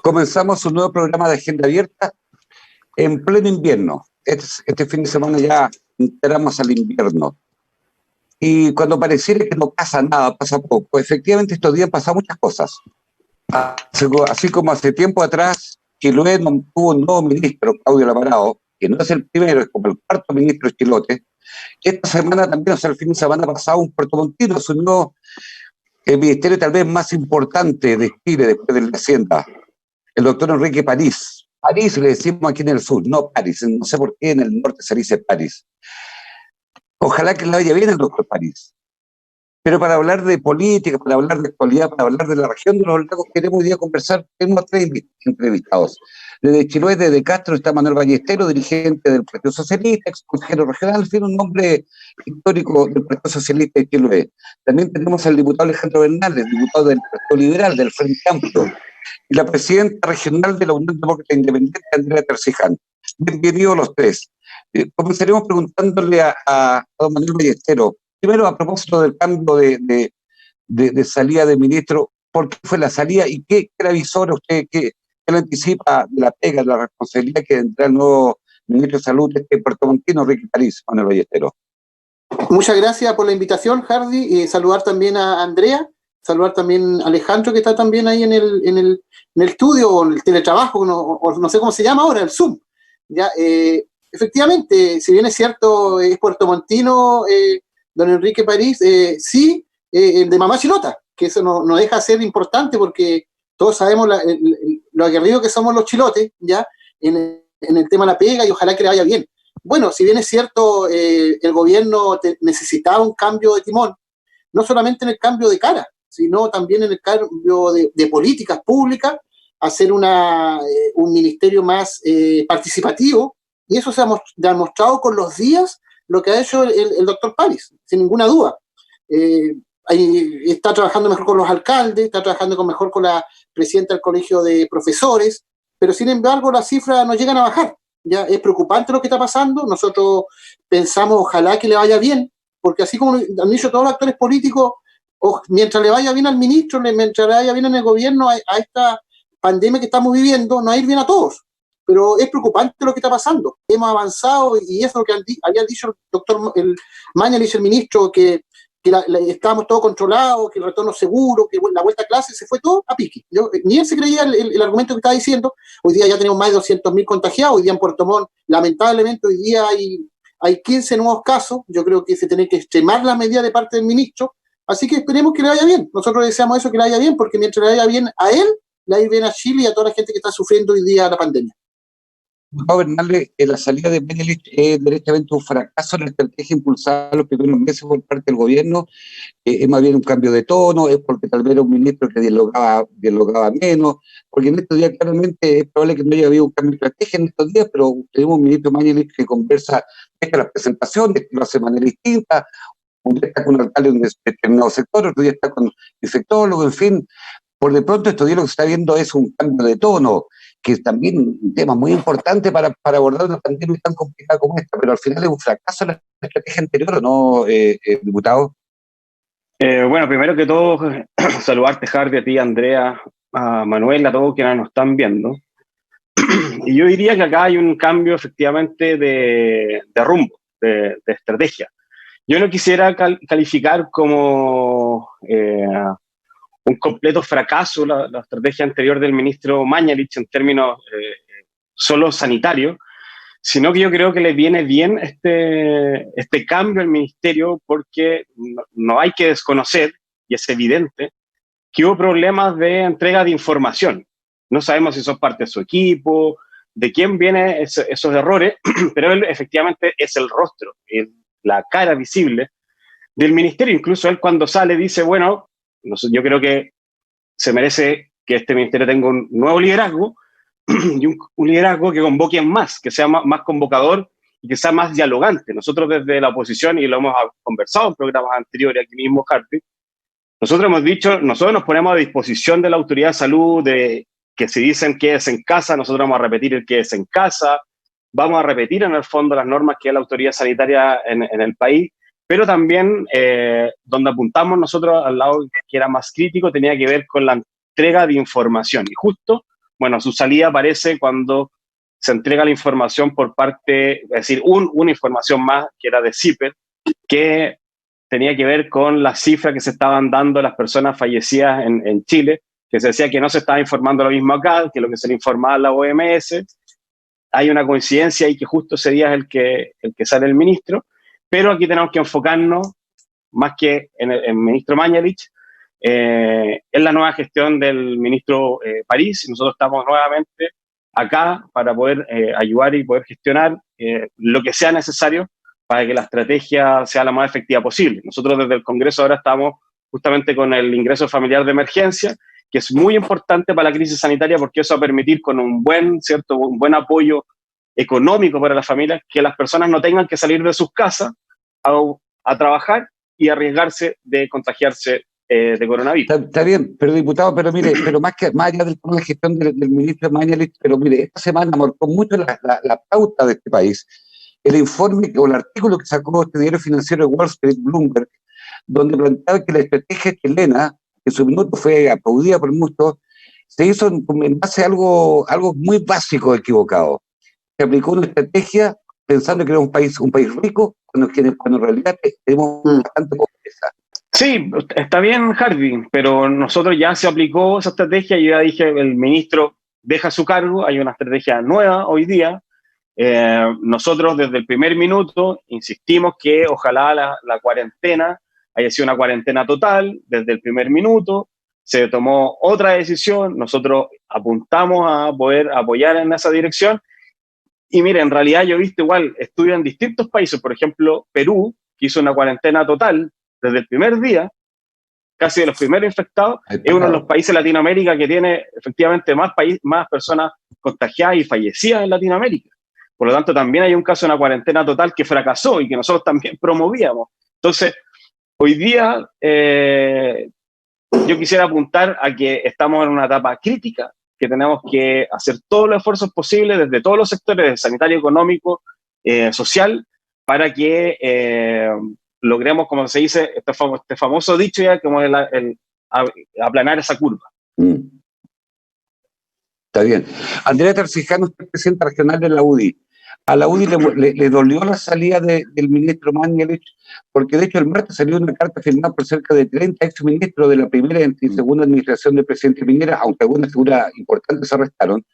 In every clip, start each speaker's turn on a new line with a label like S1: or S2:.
S1: Comenzamos un nuevo programa de Agenda Abierta en pleno invierno. Este fin de semana ya entramos al invierno. Y cuando pareciera que no pasa nada, pasa poco, efectivamente estos días han pasado muchas cosas. Así como hace tiempo atrás, Chiloé no tuvo un nuevo ministro, Claudio Lamarado, que no es el primero, es como el cuarto ministro de Chilote. Esta semana también, o sea, el fin de semana pasado, un puertomontino asumió el ministerio tal vez más importante de Chile después de la Hacienda, el doctor Enrique París. París le decimos aquí en el sur, no París, no sé por qué en el norte se dice París. Ojalá que le vaya bien al doctor París. Pero para hablar de política, para hablar de actualidad, para hablar de la región de los lagos, queremos hoy día conversar, tenemos tres entrevistados. Desde Chiloé, desde Castro, está Manuel Ballesteros, dirigente del Partido Socialista, ex consejero regional, en fin, un nombre histórico del Partido Socialista de Chiloé. También tenemos al diputado Alejandro Bernales, diputado del Partido Liberal, del Frente Amplio, y la presidenta regional de la Unión Demócrata Independiente, Andrea Terciján. Bienvenidos los tres. Comenzaremos preguntándole a don Manuel Ballesteros, primero a propósito del cambio de salida de ministro, ¿por qué fue la salida y qué le avisora usted, qué le anticipa de la pega, de la responsabilidad que tendrá el nuevo ministro de Salud, puertomontino, Enrique París, Manuel Ballesteros?
S2: Muchas gracias por la invitación, Hardy, y saludar también a Andrea, saludar también a Alejandro, que está también ahí en el estudio, o en el teletrabajo, o no sé cómo se llama ahora, el Zoom. Ya, efectivamente, si bien es cierto, es puertomontino, don Enrique París, sí, de mamá chilota, que eso no deja de ser importante porque todos sabemos lo aguerridos que somos los chilotes, ya, en el tema de la pega, y ojalá que le vaya bien. Bueno, si bien es cierto, el gobierno necesitaba un cambio de timón, no solamente en el cambio de cara, sino también en el cambio de políticas públicas, hacer un ministerio más participativo, y eso se ha demostrado con los días lo que ha hecho el doctor París, sin ninguna duda. Está trabajando mejor con los alcaldes, está trabajando mejor con la presidenta del colegio de profesores, pero sin embargo las cifras no llegan a bajar. Ya es preocupante lo que está pasando. Nosotros pensamos ojalá que le vaya bien, porque así como han dicho todos los actores políticos, mientras le vaya bien al ministro, mientras le vaya bien en el gobierno a esta pandemia que estamos viviendo, nos va a ir bien a todos. Pero es preocupante lo que está pasando. Hemos avanzado, y eso es lo que había dicho el doctor Mañalich, el ministro, que estábamos todos controlados, que el retorno seguro, que la vuelta a clase, se fue todo a pique. Ni él se creía el argumento que estaba diciendo. Hoy día ya tenemos más de 200.000 contagiados. Hoy día en Puerto Montt, lamentablemente, hoy día hay 15 nuevos casos. Yo creo que se tiene que extremar la medida de parte del ministro. Así que esperemos que le vaya bien. Nosotros deseamos eso, que le vaya bien, porque mientras le vaya bien a él, le va a ir bien a Chile y a toda la gente que está sufriendo hoy día la pandemia.
S1: Bernales, la salida de Mañalich es directamente un fracaso en la estrategia impulsada los primeros meses por parte del gobierno. Es más bien un cambio de tono, es porque tal vez era un ministro que dialogaba menos, porque en estos días claramente es probable que no haya habido un cambio de estrategia en estos días, pero tenemos un ministro Mañalich que conversa desde las presentaciones, que lo hace de manera distinta. Un día está con un alcalde de un determinado sector, otro día está con infectólogos, en fin. Por de pronto estos días lo que se está viendo es un cambio de tono, que es también un tema muy importante para abordar una pandemia tan complicada como esta, pero al final es un fracaso la estrategia anterior, ¿o no, diputado?
S3: Bueno, primero que todo, saludarte, Hardy, a ti, Andrea, a Manuel, a todos quienes nos están viendo. Y yo diría que acá hay un cambio efectivamente de rumbo, de estrategia. Yo no quisiera calificar como un completo fracaso la estrategia anterior del ministro Mañalich en términos solo sanitarios, sino que yo creo que le viene bien este cambio al ministerio, porque no hay que desconocer, y es evidente, que hubo problemas de entrega de información. No sabemos si son parte de su equipo, de quién vienen esos errores, pero él efectivamente es el rostro, la cara visible del ministerio. Incluso él, cuando sale, dice, bueno, yo creo que se merece que este ministerio tenga un nuevo liderazgo, y un liderazgo que convoque más, que sea más convocador y que sea más dialogante. Nosotros desde la oposición, y lo hemos conversado en programas anteriores aquí mismo, Hardy, nosotros hemos dicho, nosotros nos ponemos a disposición de la Autoridad de Salud, de que si dicen que es en casa, nosotros vamos a repetir el que es en casa, vamos a repetir en el fondo las normas que es la autoridad sanitaria en el país, pero también donde apuntamos nosotros al lado que era más crítico tenía que ver con la entrega de información. Y justo bueno, su salida aparece cuando se entrega la información por parte, es decir, una información más que era de CIPER, que tenía que ver con las cifras que se estaban dando a las personas fallecidas en Chile, que se decía que no se estaba informando lo mismo acá, que lo que se le informaba a la OMS. Hay una coincidencia ahí que justo ese día es el que sale el ministro, pero aquí tenemos que enfocarnos más que en el ministro Mañalich, en la nueva gestión del ministro París, y nosotros estamos nuevamente acá para poder ayudar y poder gestionar lo que sea necesario para que la estrategia sea la más efectiva posible. Nosotros desde el Congreso ahora estamos justamente con el ingreso familiar de emergencia, que es muy importante para la crisis sanitaria porque eso va a permitir con un buen apoyo económico para las familias, que las personas no tengan que salir de sus casas a trabajar y arriesgarse de contagiarse de coronavirus.
S1: Está bien, pero diputado, pero mire, pero más allá de la gestión del ministro Mañalich, pero mire, esta semana marcó mucho la pauta de este país. El informe o el artículo que sacó este diario financiero de Wall Street, Bloomberg, donde planteaba que la estrategia chilena, que en su minuto fue aplaudida por muchos, se hizo en base a algo muy básico equivocado. Se aplicó una estrategia pensando que era un país rico, cuando en realidad tenemos bastante pobreza.
S3: Sí, está bien, Hardy, pero nosotros ya se aplicó esa estrategia. Yo ya dije, el ministro deja su cargo, hay una estrategia nueva hoy día. Nosotros desde el primer minuto insistimos que ojalá la cuarentena haya sido una cuarentena total. Desde el primer minuto se tomó otra decisión, nosotros apuntamos a poder apoyar en esa dirección. Y mire, en realidad yo he visto igual estudios en distintos países, por ejemplo, Perú, que hizo una cuarentena total desde el primer día, casi de los primeros infectados, es uno de los países de Latinoamérica que tiene efectivamente más personas contagiadas y fallecidas en Latinoamérica. Por lo tanto, también hay un caso de una cuarentena total que fracasó y que nosotros también promovíamos. Entonces, hoy día yo quisiera apuntar a que estamos en una etapa crítica, que tenemos que hacer todos los esfuerzos posibles desde todos los sectores, de sanitario, económico, social, para que logremos, como se dice, este famoso dicho ya, como aplanar esa curva.
S1: Está bien. Andrea Tarcijano, usted presidenta regional de la UDI. A la UDI le dolió la salida del ministro Mañalich, porque de hecho el martes salió una carta firmada por cerca de 30 exministros de la primera y segunda administración del presidente Piñera, aunque algunas figuras importantes se arrestaron,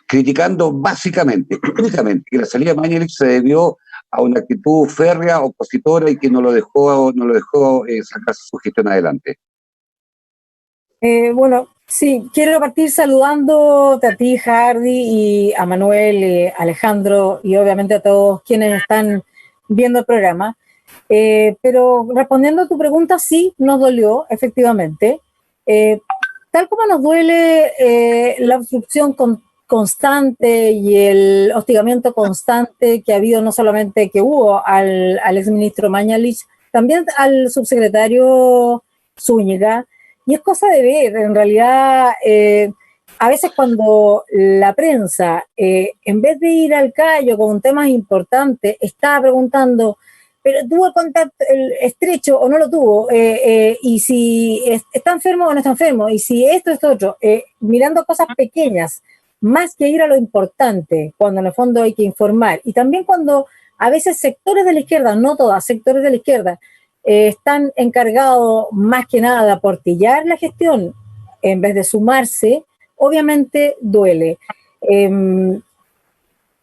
S1: criticando básicamente, únicamente, que la salida de Mañalich se debió a una actitud férrea, opositora, y que no lo dejó sacar su gestión adelante.
S4: Bueno, sí, quiero partir saludándote a ti, Hardy, y a Manuel, Alejandro, y obviamente a todos quienes están viendo el programa. Pero respondiendo a tu pregunta, sí, nos dolió, efectivamente. Tal como nos duele la obstrucción constante y el hostigamiento constante que ha habido, no solamente que hubo al exministro Mañalich, también al subsecretario Zúñiga. Y es cosa de ver, en realidad, a veces cuando la prensa, en vez de ir al callo con temas importantes, está preguntando, pero ¿tuvo contacto estrecho o no lo tuvo? Y si está enfermo o no está enfermo, y si esto, otro, mirando cosas pequeñas, más que ir a lo importante, cuando en el fondo hay que informar. Y también cuando a veces sectores de la izquierda, no todas, sectores de la izquierda, están encargados más que nada de aportillar la gestión en vez de sumarse, obviamente duele.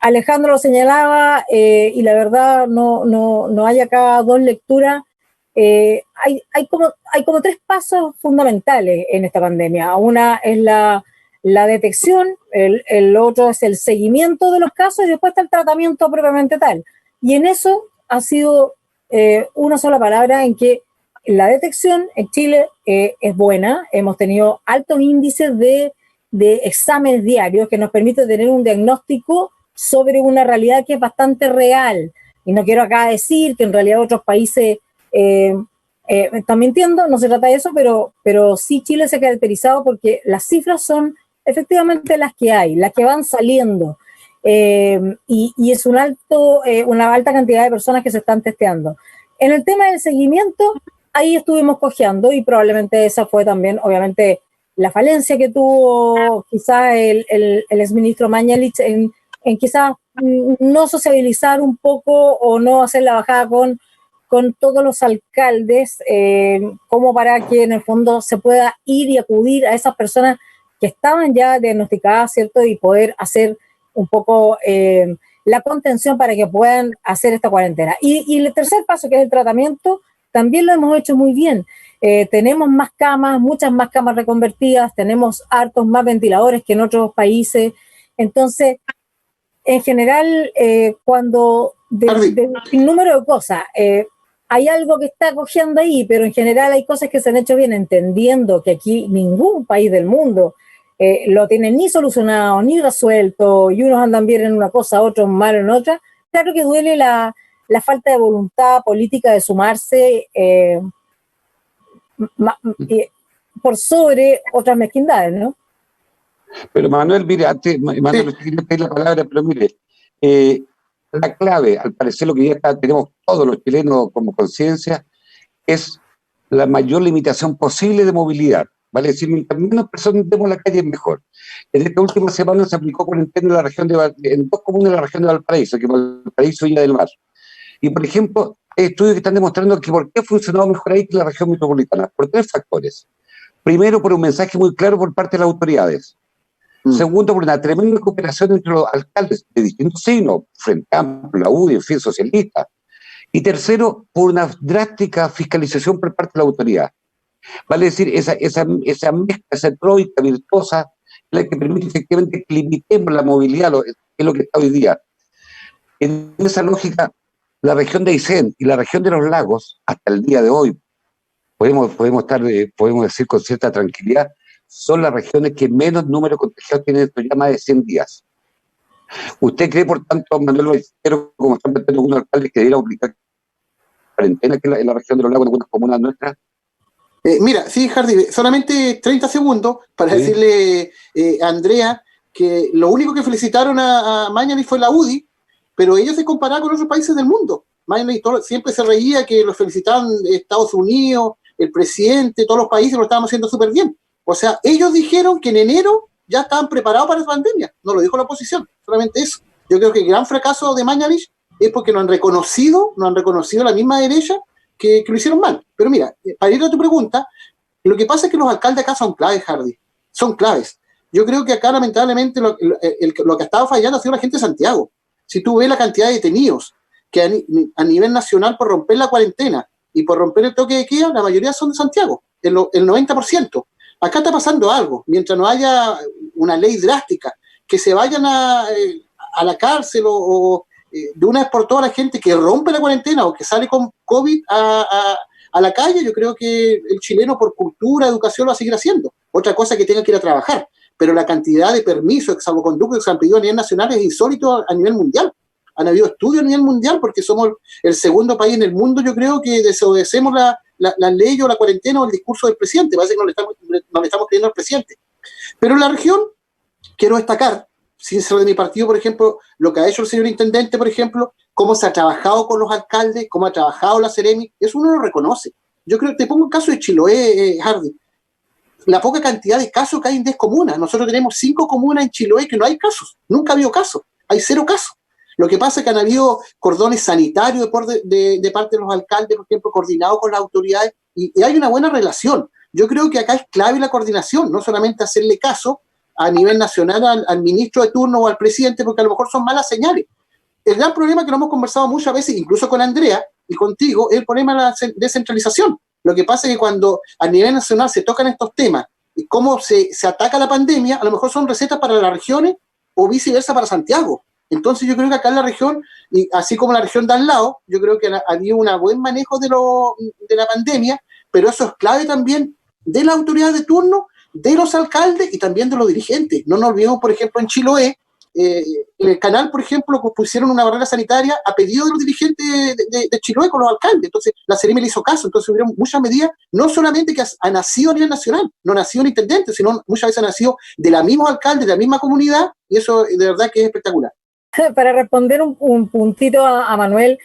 S4: Alejandro lo señalaba y la verdad no hay acá dos lecturas. Hay como tres pasos fundamentales en esta pandemia. Una es la detección, el otro es el seguimiento de los casos y después está el tratamiento propiamente tal. Y en eso ha sido una sola palabra, en que la detección en Chile es buena. Hemos tenido altos índices de exámenes diarios que nos permiten tener un diagnóstico sobre una realidad que es bastante real. Y no quiero acá decir que en realidad otros países están mintiendo, no se trata de eso, pero sí Chile se ha caracterizado porque las cifras son efectivamente las que hay, las que van saliendo. Y es una alta cantidad de personas que se están testeando. En el tema del seguimiento, ahí estuvimos cojeando y probablemente esa fue también, obviamente, la falencia que tuvo quizás el exministro Mañalich en quizás no sociabilizar un poco o no hacer la bajada con todos los alcaldes, como para que en el fondo se pueda ir y acudir a esas personas que estaban ya diagnosticadas, ¿cierto? Y poder hacer un poco la contención para que puedan hacer esta cuarentena. Y el tercer paso, que es el tratamiento, también lo hemos hecho muy bien. Tenemos más camas, muchas más camas reconvertidas, tenemos hartos más ventiladores que en otros países. Entonces, en general, cuando de un número de cosas, hay algo que está cojeando ahí, pero en general hay cosas que se han hecho bien, entendiendo que aquí ningún país del mundo lo tiene ni solucionado, ni resuelto, y unos andan bien en una cosa, otros mal en otra. Claro que duele la falta de voluntad política de sumarse por sobre otras mezquindades, ¿no?
S1: Pero Manuel, mire, antes, Manuel, quería pedir la palabra, pero mire, la clave, al parecer lo que ya tenemos todos los chilenos como conciencia, es la mayor limitación posible de movilidad. Vale decir, mientras menos personas estemos en la calle es mejor. En esta última semana se aplicó cuarentena en la región en 2 comunas de la región de Valparaíso, que es Valparaíso y Viña del Mar. Y por ejemplo, hay estudios que están demostrando que por qué ha funcionado mejor ahí que la región metropolitana, por 3 factores. Primero, por un mensaje muy claro por parte de las autoridades. Segundo, por una tremenda cooperación entre los alcaldes de distintos signos, Frente Amplio, la UDI, en fin, socialista. Y tercero, por una drástica fiscalización por parte de la autoridad. Vale decir, esa mezcla, esa troika virtuosa, es la que permite efectivamente que limitemos la movilidad, que es lo que está hoy día. En esa lógica, la región de Aysén y la región de los lagos, hasta el día de hoy, podemos decir con cierta tranquilidad, son las regiones que menos número de contagiados tienen esto ya más de 100 días. ¿Usted cree, por tanto, Manuel Ballesteros, como están planteando algunos alcaldes, que debería aplicar cuarentena en la región de los lagos, en algunas comunas nuestras?
S2: Mira, sí, Hardy, solamente 30 segundos para decirle a Andrea que lo único que felicitaron a Mañalich fue la UDI, pero ellos se comparaban con otros países del mundo. Mañalich siempre se reía que los felicitaban Estados Unidos, el presidente, todos los países lo estaban haciendo súper bien. O sea, ellos dijeron que en enero ya estaban preparados para esa pandemia. No lo dijo la oposición, solamente eso. Yo creo que el gran fracaso de Mañalich es porque no han reconocido la misma derecha que lo hicieron mal. Pero mira, para ir a tu pregunta, lo que pasa es que los alcaldes acá son claves, Hardy. Son claves. Yo creo que acá, lamentablemente, lo que ha estado fallando ha sido la gente de Santiago. Si tú ves la cantidad de detenidos que a nivel nacional por romper la cuarentena y por romper el toque de queda, la mayoría son de Santiago, el 90%. Acá está pasando algo. Mientras no haya una ley drástica, que se vayan a la cárcel o de una vez por todas la gente que rompe la cuarentena o que sale con COVID a la calle, yo creo que el chileno por cultura, educación lo va a seguir haciendo. Otra cosa es que tenga que ir a trabajar. Pero la cantidad de permisos, salvoconductos que se han pedido a nivel nacional es insólito a nivel mundial. Han habido estudios a nivel mundial porque somos el segundo país en el mundo, yo creo, que desobedecemos la ley o la cuarentena o el discurso del presidente. Parece que no le estamos pidiendo al presidente. Pero en la región, quiero destacar, sin ser de mi partido, por ejemplo, lo que ha hecho el señor intendente, por ejemplo, cómo se ha trabajado con los alcaldes, cómo ha trabajado la Seremi, eso uno lo reconoce. Yo creo que te pongo el caso de Chiloé, Hardy. La poca cantidad de casos que hay en 10 comunas. Nosotros tenemos 5 comunas en Chiloé que no hay casos. Nunca ha habido casos. Hay 0 casos. Lo que pasa es que han habido cordones sanitarios de parte de los alcaldes, por ejemplo, coordinados con las autoridades, y hay una buena relación. Yo creo que acá es clave la coordinación, no solamente hacerle caso a nivel nacional al ministro de turno o al presidente, porque a lo mejor son malas señales. El gran problema que lo hemos conversado muchas veces, incluso con Andrea y contigo, es el problema de la descentralización. Lo que pasa es que cuando a nivel nacional se tocan estos temas y cómo se ataca la pandemia, a lo mejor son recetas para las regiones o viceversa para Santiago. Entonces yo creo que acá en la región, y así como la región de al lado, yo creo que había un buen manejo de la pandemia, pero eso es clave también de la autoridad de turno, de los alcaldes y también de los dirigentes. No nos olvidemos, por ejemplo, en Chiloé, en el canal, por ejemplo, pusieron una barrera sanitaria a pedido de los dirigentes de Chiloé con los alcaldes. Entonces, la Seremi le hizo caso. Entonces, hubieron muchas medidas, no solamente que ha nacido a nivel nacional, no nació en intendente, sino muchas veces ha nacido de la misma alcalde, de la misma comunidad, y eso de verdad que es espectacular.
S4: Para responder un puntito a Manuel,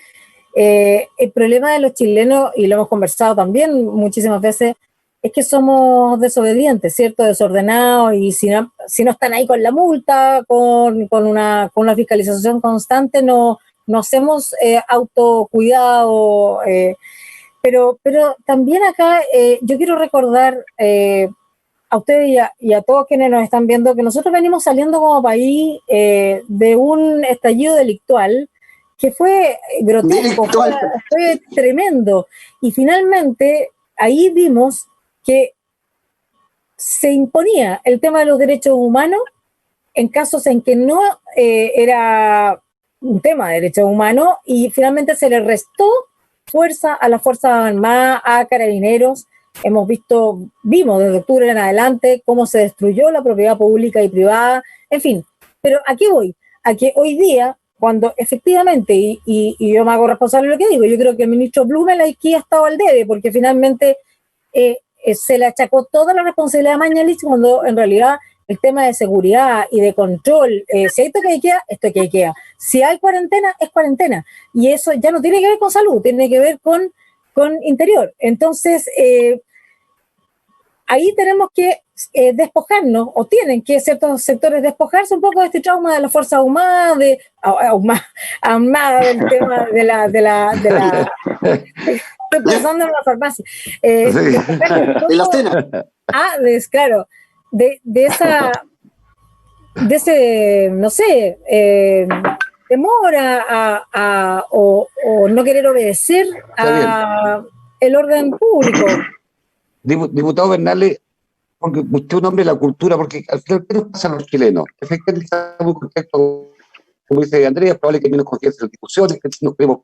S4: el problema de los chilenos, y lo hemos conversado también muchísimas veces, es que somos desobedientes, ¿cierto? Desordenados, y si no están ahí con la multa, con una fiscalización constante, no hacemos autocuidado. Pero también acá yo quiero recordar a ustedes y a todos quienes nos están viendo que nosotros venimos saliendo como país de un estallido delictual que fue grotesco, fue tremendo. Y finalmente ahí vimos que se imponía el tema de los derechos humanos en casos en que no era un tema de derechos humanos, y finalmente se le restó fuerza a las Fuerzas Armadas, a Carabineros. Vimos desde octubre en adelante cómo se destruyó la propiedad pública y privada, en fin. Pero ¿a qué voy? A que hoy día, cuando efectivamente, y yo me hago responsable de lo que digo, yo creo que el ministro Blumel aquí ha estado al debe, porque finalmente se le achacó toda la responsabilidad a Mañalich, cuando en realidad el tema de seguridad y de control, si hay toque de queda, es toque de queda. Si hay cuarentena, es cuarentena. Y eso ya no tiene que ver con salud, tiene que ver con interior. Entonces, ahí tenemos que despojarnos, o tienen que ciertos sectores despojarse un poco de este trauma de las Fuerzas Armadas, del tema de la estoy pensando en la farmacia.
S2: En la cena.
S4: Claro, de ese, no sé, temor o no querer obedecer a el orden público.
S1: Diputado Bernales, porque usted es un hombre de la cultura, porque al final, ¿qué nos pasa a los chilenos? Efectivamente, estamos muy contentos, como dice Andrea, es probable que hay menos confianza en las discusiones, que nos creemos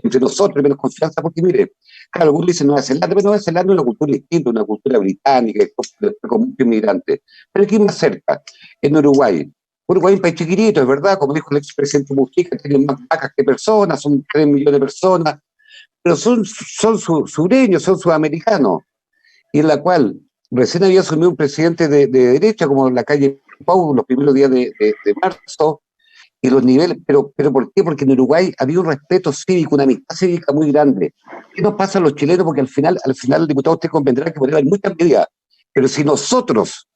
S1: entre nosotros, menos confianza, porque mire, claro, algunos dicen Nueva Zelanda, pero Nueva Zelanda es una cultura distinta, una cultura británica, con muchos inmigrantes. Pero aquí más cerca, en Uruguay. Uruguay es un país chiquitito, es verdad, como dijo el expresidente Mujica, tienen más vacas que personas, son 3 millones de personas, pero son sureños, son sudamericanos, y en la cual recién había asumido un presidente de derecha, como la calle Pau, los primeros días de marzo, y los niveles, pero ¿por qué? Porque en Uruguay había un respeto cívico, una amistad cívica muy grande. ¿Qué nos pasa a los chilenos? Porque al final, diputado, usted convendrá que podría haber muchas medidas, pero si nosotros,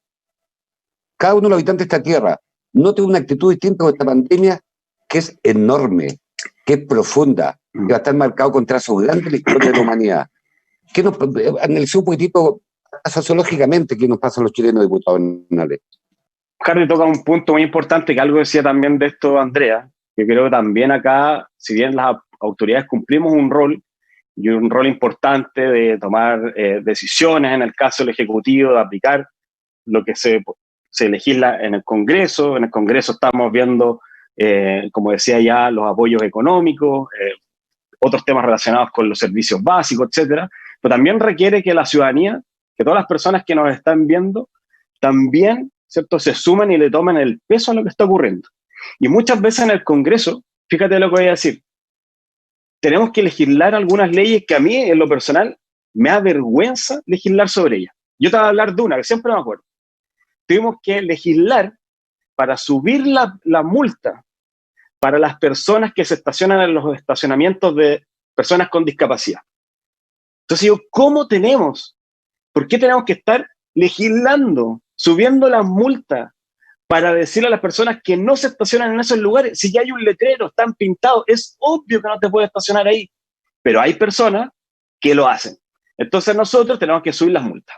S1: cada uno de los habitantes de esta tierra, no tiene una actitud distinta con esta pandemia, que es enorme, que es profunda, que va a estar marcado con trazos grandes en la historia de la humanidad. ¿Qué nos analizó un poquitito sociológicamente qué nos pasa a los chilenos, diputados Bernales?
S3: Harry toca un punto muy importante, que algo decía también de esto Andrea, que creo que también acá, si bien las autoridades cumplimos un rol, y un rol importante de tomar decisiones en el caso del Ejecutivo, de aplicar lo que se legisla en el Congreso estamos viendo, como decía ya, los apoyos económicos, otros temas relacionados con los servicios básicos, etcétera, pero también requiere que la ciudadanía, que todas las personas que nos están viendo, también, ¿cierto?, se sumen y le tomen el peso a lo que está ocurriendo. Y muchas veces en el Congreso, fíjate lo que voy a decir, tenemos que legislar algunas leyes que a mí, en lo personal, me da vergüenza legislar sobre ellas. Yo te voy a hablar de una que siempre me acuerdo. Tuvimos que legislar para subir la multa para las personas que se estacionan en los estacionamientos de personas con discapacidad. Entonces ¿por qué tenemos que estar legislando, subiendo las multas para decirle a las personas que no se estacionan en esos lugares? Si ya hay un letrero, están pintados, es obvio que no te puedes estacionar ahí, pero hay personas que lo hacen. Entonces nosotros tenemos que subir las multas.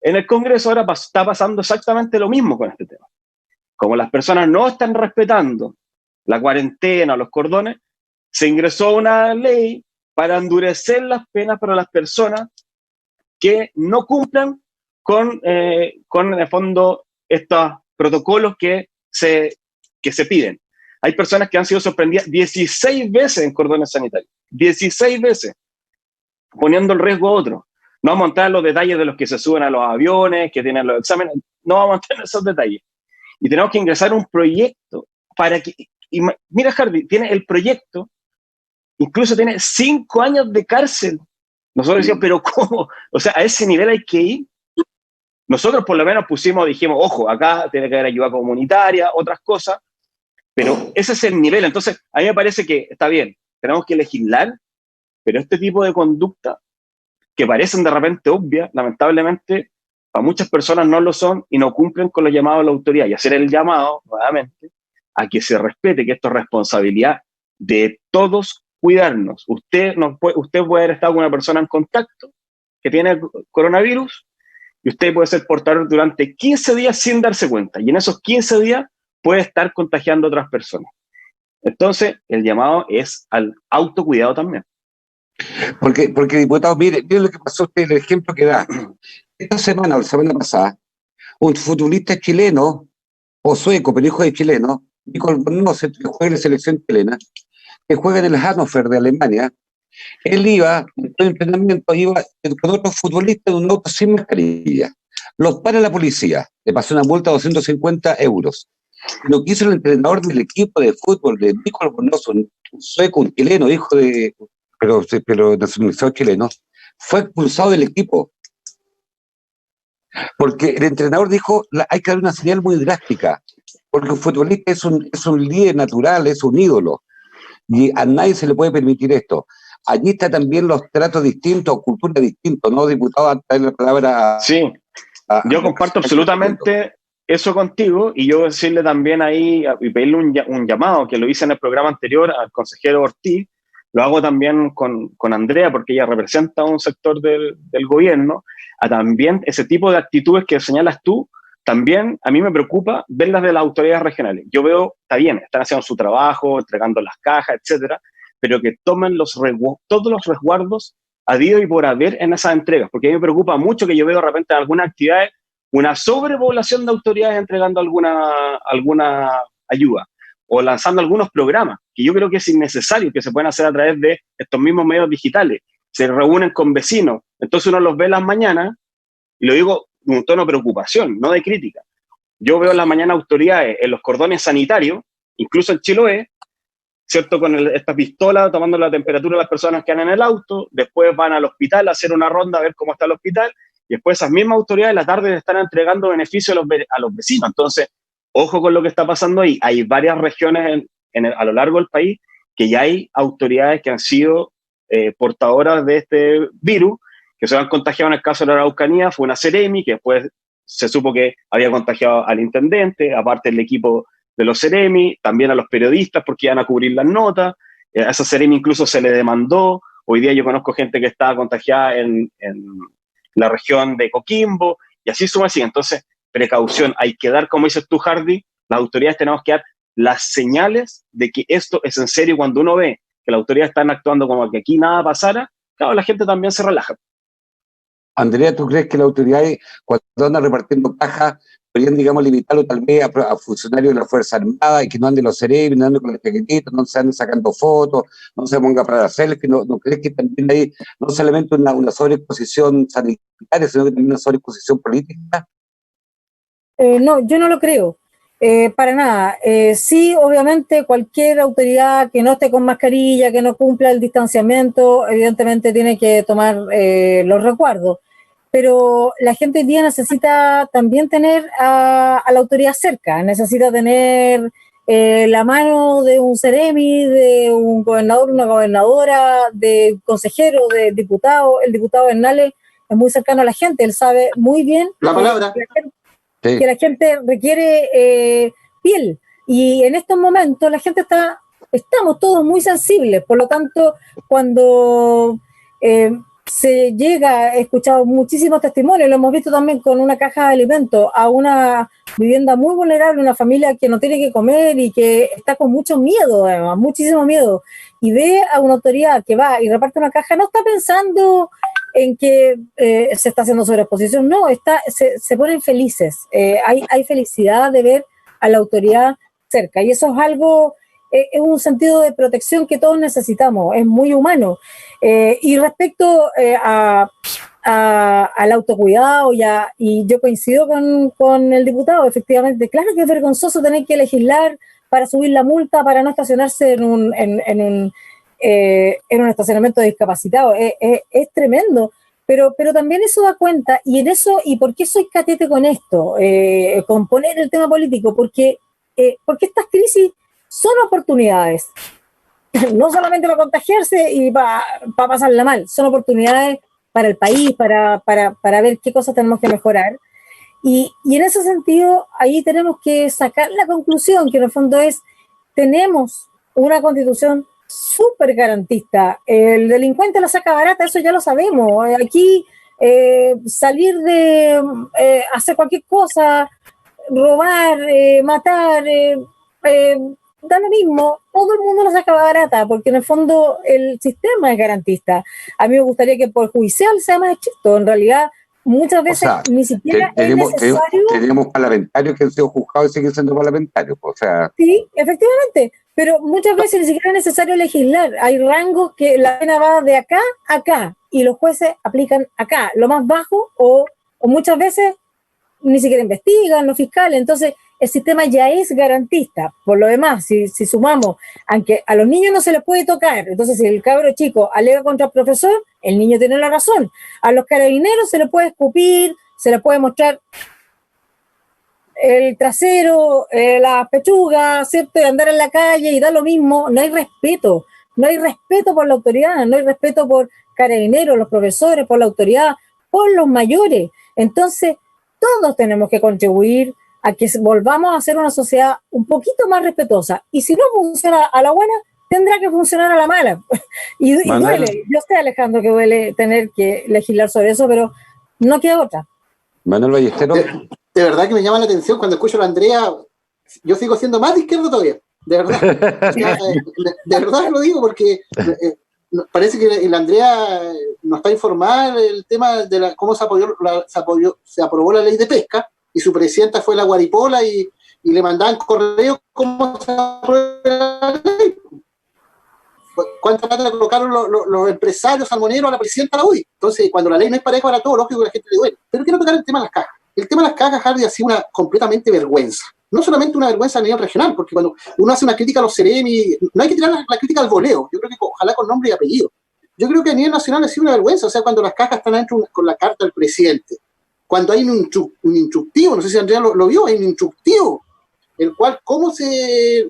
S3: En el Congreso ahora está pasando exactamente lo mismo con este tema. Como las personas no están respetando la cuarentena o los cordones, se ingresó una ley para endurecer las penas para las personas que no cumplan con en el fondo, estos protocolos que se piden. Hay personas que han sido sorprendidas 16 veces en cordones sanitarios, 16 veces, poniendo en riesgo a otros. No vamos a entrar en los detalles de los que se suben a los aviones, que tienen los exámenes, no vamos a entrar en esos detalles. Y tenemos que ingresar un proyecto para que, y mira Hardy, tiene el proyecto, incluso tiene 5 años de cárcel. Nosotros decíamos, pero ¿cómo? O sea, a ese nivel hay que ir. Nosotros por lo menos dijimos, ojo, acá tiene que haber ayuda comunitaria, otras cosas, pero ese es el nivel. Entonces, a mí me parece que está bien, tenemos que legislar, pero este tipo de conducta que parecen de repente obvias, lamentablemente, para muchas personas no lo son y no cumplen con los llamados de la autoridad. Y hacer el llamado, nuevamente, a que se respete que esto es responsabilidad de todos cuidarnos. Usted puede haber estado con una persona en contacto que tiene coronavirus y usted puede ser portador durante 15 días sin darse cuenta. Y en esos 15 días puede estar contagiando a otras personas. Entonces, el llamado es al autocuidado también.
S1: Porque diputado, mire lo que pasó usted, el ejemplo que da. Esta semana o la semana pasada, un futbolista chileno, o sueco, pero hijo de chileno, Nicole Bonoset, que juega en la selección chilena, que juega en el Hannover de Alemania, él iba, en todo entrenamiento, iba con otros futbolistas en un auto sin mascarilla. Los para la policía, le pasó una multa de 250 euros. Lo que hizo el entrenador del equipo de fútbol de Nicole Bonoset, un sueco, un chileno, hijo de, pero nacionalizado chileno, fue expulsado del equipo. Porque el entrenador dijo, hay que dar una señal muy drástica, porque un futbolista es un líder natural, es un ídolo, y a nadie se le puede permitir esto. Allí está también los tratos distintos, cultura distintos, ¿no, diputado? Antes de la palabra
S3: sí, yo comparto absolutamente eso contigo, y yo decirle también ahí, y pedirle un llamado, que lo hice en el programa anterior al consejero Ortiz, lo hago también con Andrea, porque ella representa un sector del gobierno, a también ese tipo de actitudes que señalas tú, también a mí me preocupa verlas de las autoridades regionales. Yo veo, está bien, están haciendo su trabajo, entregando las cajas, etcétera, pero que tomen todos los resguardos habido y por haber en esas entregas, porque a mí me preocupa mucho que yo veo de repente en algunas actividades una sobrepoblación de autoridades entregando alguna ayuda o lanzando algunos programas, que yo creo que es innecesario, que se pueden hacer a través de estos mismos medios digitales. Se reúnen con vecinos, entonces uno los ve en las mañanas, y lo digo con un tono de preocupación, no de crítica. Yo veo en las mañanas autoridades en los cordones sanitarios, incluso en Chiloé, ¿cierto? Con esta pistola tomando la temperatura de las personas que andan en el auto, después van al hospital a hacer una ronda a ver cómo está el hospital, y después esas mismas autoridades en la tarde están entregando beneficios a los vecinos. Entonces, ojo con lo que está pasando ahí. Hay varias regiones a lo largo del país que ya hay autoridades que han sido portadoras de este virus, que se han contagiado. En el caso de la Araucanía fue una Seremi, que después se supo que había contagiado al intendente, aparte del equipo de los Seremi, también a los periodistas porque iban a cubrir las notas. A esa Seremi incluso se le demandó. Hoy día yo conozco gente que estaba contagiada en la región de Coquimbo, y así suma así. Entonces, precaución, hay que dar, como dices tú, Hardy, las autoridades tenemos que dar las señales de que esto es en serio. Cuando uno ve que las autoridades están actuando como que aquí nada pasara, claro, la gente también se relaja.
S1: Andrea, ¿tú crees que las autoridades, cuando andan repartiendo cajas, podrían, digamos, limitarlo tal vez a funcionarios de la Fuerza Armada y que no anden los cerebros, no anden con las chaquetitas, no se anden sacando fotos, no se ponga para hacer, que no crees que también hay no solamente una sobreexposición sanitaria, sino que también una sobreexposición política?
S4: No, yo no lo creo, para nada. Sí, obviamente, cualquier autoridad que no esté con mascarilla, que no cumpla el distanciamiento, evidentemente tiene que tomar los resguardos. Pero la gente hoy día necesita también tener a la autoridad cerca, necesita tener la mano de un seremi, de un gobernador, una gobernadora, de consejero, de diputado. El diputado Bernales es muy cercano a la gente, él sabe muy bien
S2: la palabra.
S4: Que la gente requiere piel, y en estos momentos la gente estamos todos muy sensibles. Por lo tanto, cuando se llega, he escuchado muchísimos testimonios, lo hemos visto también con una caja de alimentos a una vivienda muy vulnerable, una familia que no tiene que comer y que está con mucho miedo, además, muchísimo miedo, y ve a una autoridad que va y reparte una caja, no está pensando en que se está haciendo sobreexposición, no, se ponen felices, hay felicidad de ver a la autoridad cerca, y eso es algo, es un sentido de protección que todos necesitamos, es muy humano. Y respecto al autocuidado, y yo coincido con el diputado, efectivamente, claro que es vergonzoso tener que legislar para subir la multa, para no estacionarse en un estacionamiento de discapacitados, es tremendo, pero también eso da cuenta, y en eso, y por qué soy catete con esto, con poner el tema político, porque estas crisis son oportunidades, no solamente para contagiarse y para pasarla mal, son oportunidades para el país, para ver qué cosas tenemos que mejorar. Y en ese sentido, ahí tenemos que sacar la conclusión, que en el fondo es, tenemos una constitución súper garantista. El delincuente la saca barata, eso ya lo sabemos. Aquí salir de hacer cualquier cosa, robar, matar, da lo mismo, todo el mundo la saca barata, porque en el fondo el sistema es garantista. A mí me gustaría que por judicial sea más estricto, en realidad muchas veces ni siquiera es necesario.
S1: Tenemos parlamentarios que han sido juzgados y siguen siendo parlamentarios, o sea.
S4: Sí, efectivamente, pero muchas veces ni siquiera es necesario legislar. Hay rangos que la pena va de acá a acá y los jueces aplican acá, lo más bajo, o muchas veces ni siquiera investigan los fiscales. Entonces el sistema ya es garantista. Por lo demás, si sumamos, aunque a los niños no se les puede tocar, entonces si el cabro chico alega contra el profesor, el niño tiene la razón. A los carabineros se les puede escupir, se les puede mostrar el trasero, la pechuga, ¿cierto? Y andar en la calle y da lo mismo. No hay respeto por la autoridad, no hay respeto por carabineros, los profesores, por la autoridad, por los mayores. Entonces, todos tenemos que contribuir a que volvamos a ser una sociedad un poquito más respetuosa. Y si no funciona a la buena, tendrá que funcionar a la mala. Y duele. Yo sé, Alejandro, que duele tener que legislar sobre eso, pero no queda otra.
S1: Manuel Ballesteros.
S2: De verdad que me llama la atención cuando escucho a la Andrea. Yo sigo siendo más de izquierda todavía, de verdad. De verdad lo digo porque parece que la Andrea no está informada del tema de cómo se aprobó la ley de pesca, y su presidenta fue la Guaripola y le mandaban correo cómo se aprobó la ley. ¿Cuánta plata le colocaron los empresarios salmoneros a la presidenta de la UDI? Entonces, cuando la ley no es pareja para todo, lógico que la gente le duele. Pero quiero tocar el tema de las cajas. El tema de las cajas, Hardy, ha sido una completamente vergüenza. No solamente una vergüenza a nivel regional, porque cuando uno hace una crítica a los Ceremi, no hay que tirar la crítica al voleo. Yo creo que ojalá con nombre y apellido. Yo creo que a nivel nacional ha sido una vergüenza. O sea, cuando las cajas están adentro con la carta del presidente, cuando hay un instructivo, no sé si Andrea lo vio, hay un instructivo, el cual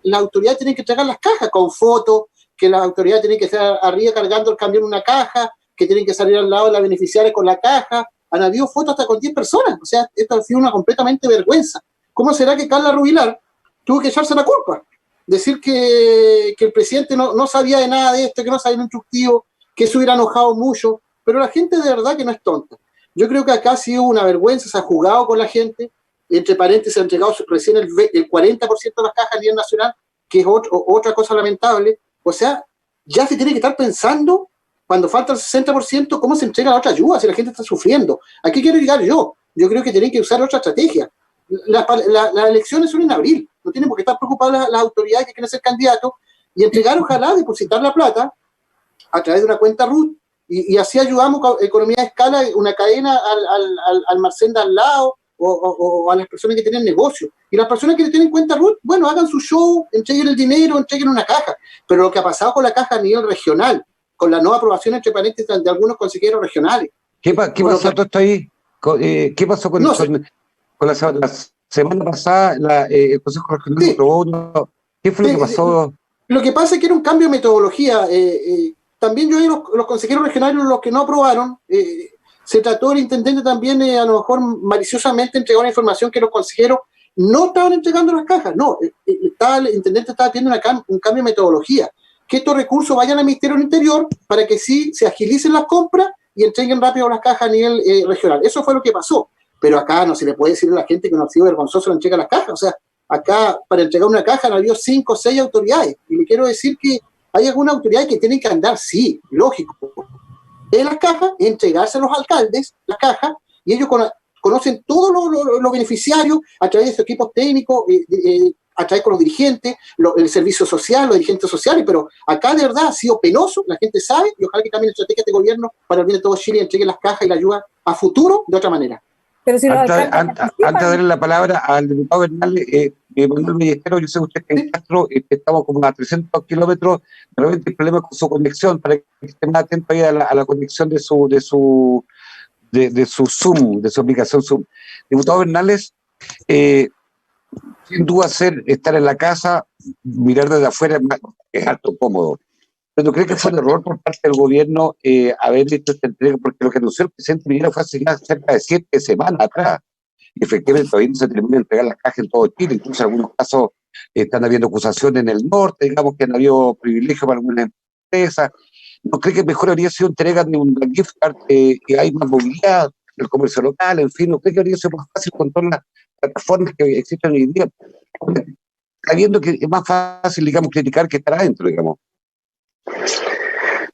S2: la autoridad tiene que entregar las cajas con fotos, que la autoridad tiene que estar arriba cargando el camión en una caja, que tienen que salir al lado de la beneficiaria con la caja. Han habido fotos hasta con 10 personas. O sea, esto ha sido una completamente vergüenza. ¿Cómo será que Carla Rubilar tuvo que echarse la culpa? Decir que el presidente no sabía de nada de esto, que no sabía el instructivo, que se hubiera enojado mucho. Pero la gente de verdad que no es tonta. Yo creo que acá ha sido una vergüenza, se ha jugado con la gente. Entre paréntesis, se ha entregado recién el 40% de las cajas a nivel nacional, que es otra cosa lamentable. O sea, ya se tiene que estar pensando, cuando falta el 60%, cómo se entrega la otra ayuda si la gente está sufriendo. ¿A qué quiero llegar yo? Yo creo que tienen que usar otra estrategia. Las elecciones son en abril. No tienen por qué estar preocupadas las autoridades que quieren ser candidatos y entregar, ojalá, depositar la plata a través de una cuenta RUT y así ayudamos con economía de escala, una cadena al almacén de al lado o a las personas que tienen negocio. Y las personas que tienen cuenta RUT, bueno, hagan su show, entreguen el dinero, entreguen una caja. Pero lo que ha pasado con la caja a nivel regional, con la no aprobación, entre paréntesis, de algunos consejeros regionales.
S1: ¿Qué pasó todo esto ahí? ¿Qué pasó con la semana pasada? El Consejo Regional aprobó uno. ¿Qué fue lo que pasó?
S2: Lo que pasa es que era un cambio de metodología. También yo los consejeros regionales, los que no aprobaron, se trató del intendente también, a lo mejor maliciosamente entregó una información que los consejeros no estaban entregando las cajas. No, el intendente estaba pidiendo un cambio de metodología. Que estos recursos vayan al Ministerio del Interior para que sí se agilicen las compras y entreguen rápido las cajas a nivel regional. Eso fue lo que pasó. Pero acá no se le puede decir a la gente que no ha sido vergonzoso la entrega de las cajas. O sea, acá para entregar una caja han habido 5 o 6 autoridades. Y le quiero decir que hay algunas autoridades que tienen que andar, sí, lógico, en las cajas, entregarse a los alcaldes las cajas, y ellos conocen todos los beneficiarios a través de sus equipos técnicos, a través con los dirigentes, el servicio social, los dirigentes sociales, pero acá de verdad ha sido penoso, la gente sabe, y ojalá que cambien estrategias de gobierno para el bien de todo Chile y entreguen las cajas y la ayuda a futuro de otra manera.
S1: Pero si antes de darle la palabra al diputado Bernal, Manuel Ballesteros, yo sé que usted en Castro, estamos como a 300 kilómetros, de repente hay problemas con su conexión, para que estén más atentos ahí a la conexión de su Zoom, de su aplicación Zoom. Diputado Bernales, sin duda estar en la casa, mirar desde afuera es harto cómodo, Pero ¿no cree que fue un error por parte del gobierno haber hecho esta entrega? Porque lo que anunció el presidente Piñera fue hace ya cerca de 7 semanas atrás. Y efectivamente todavía no se termina de entregar las cajas en todo Chile. Incluso en algunos casos están habiendo acusaciones en el norte, digamos que han habido privilegios para algunas empresas. ¿No cree que mejor habría sido entrega de un gift card que hay más movilidad, el comercio local, en fin? ¿No cree que habría sido más fácil con todas las plataformas que existen hoy en día? Sabiendo que es más fácil, digamos, criticar que estar adentro, digamos.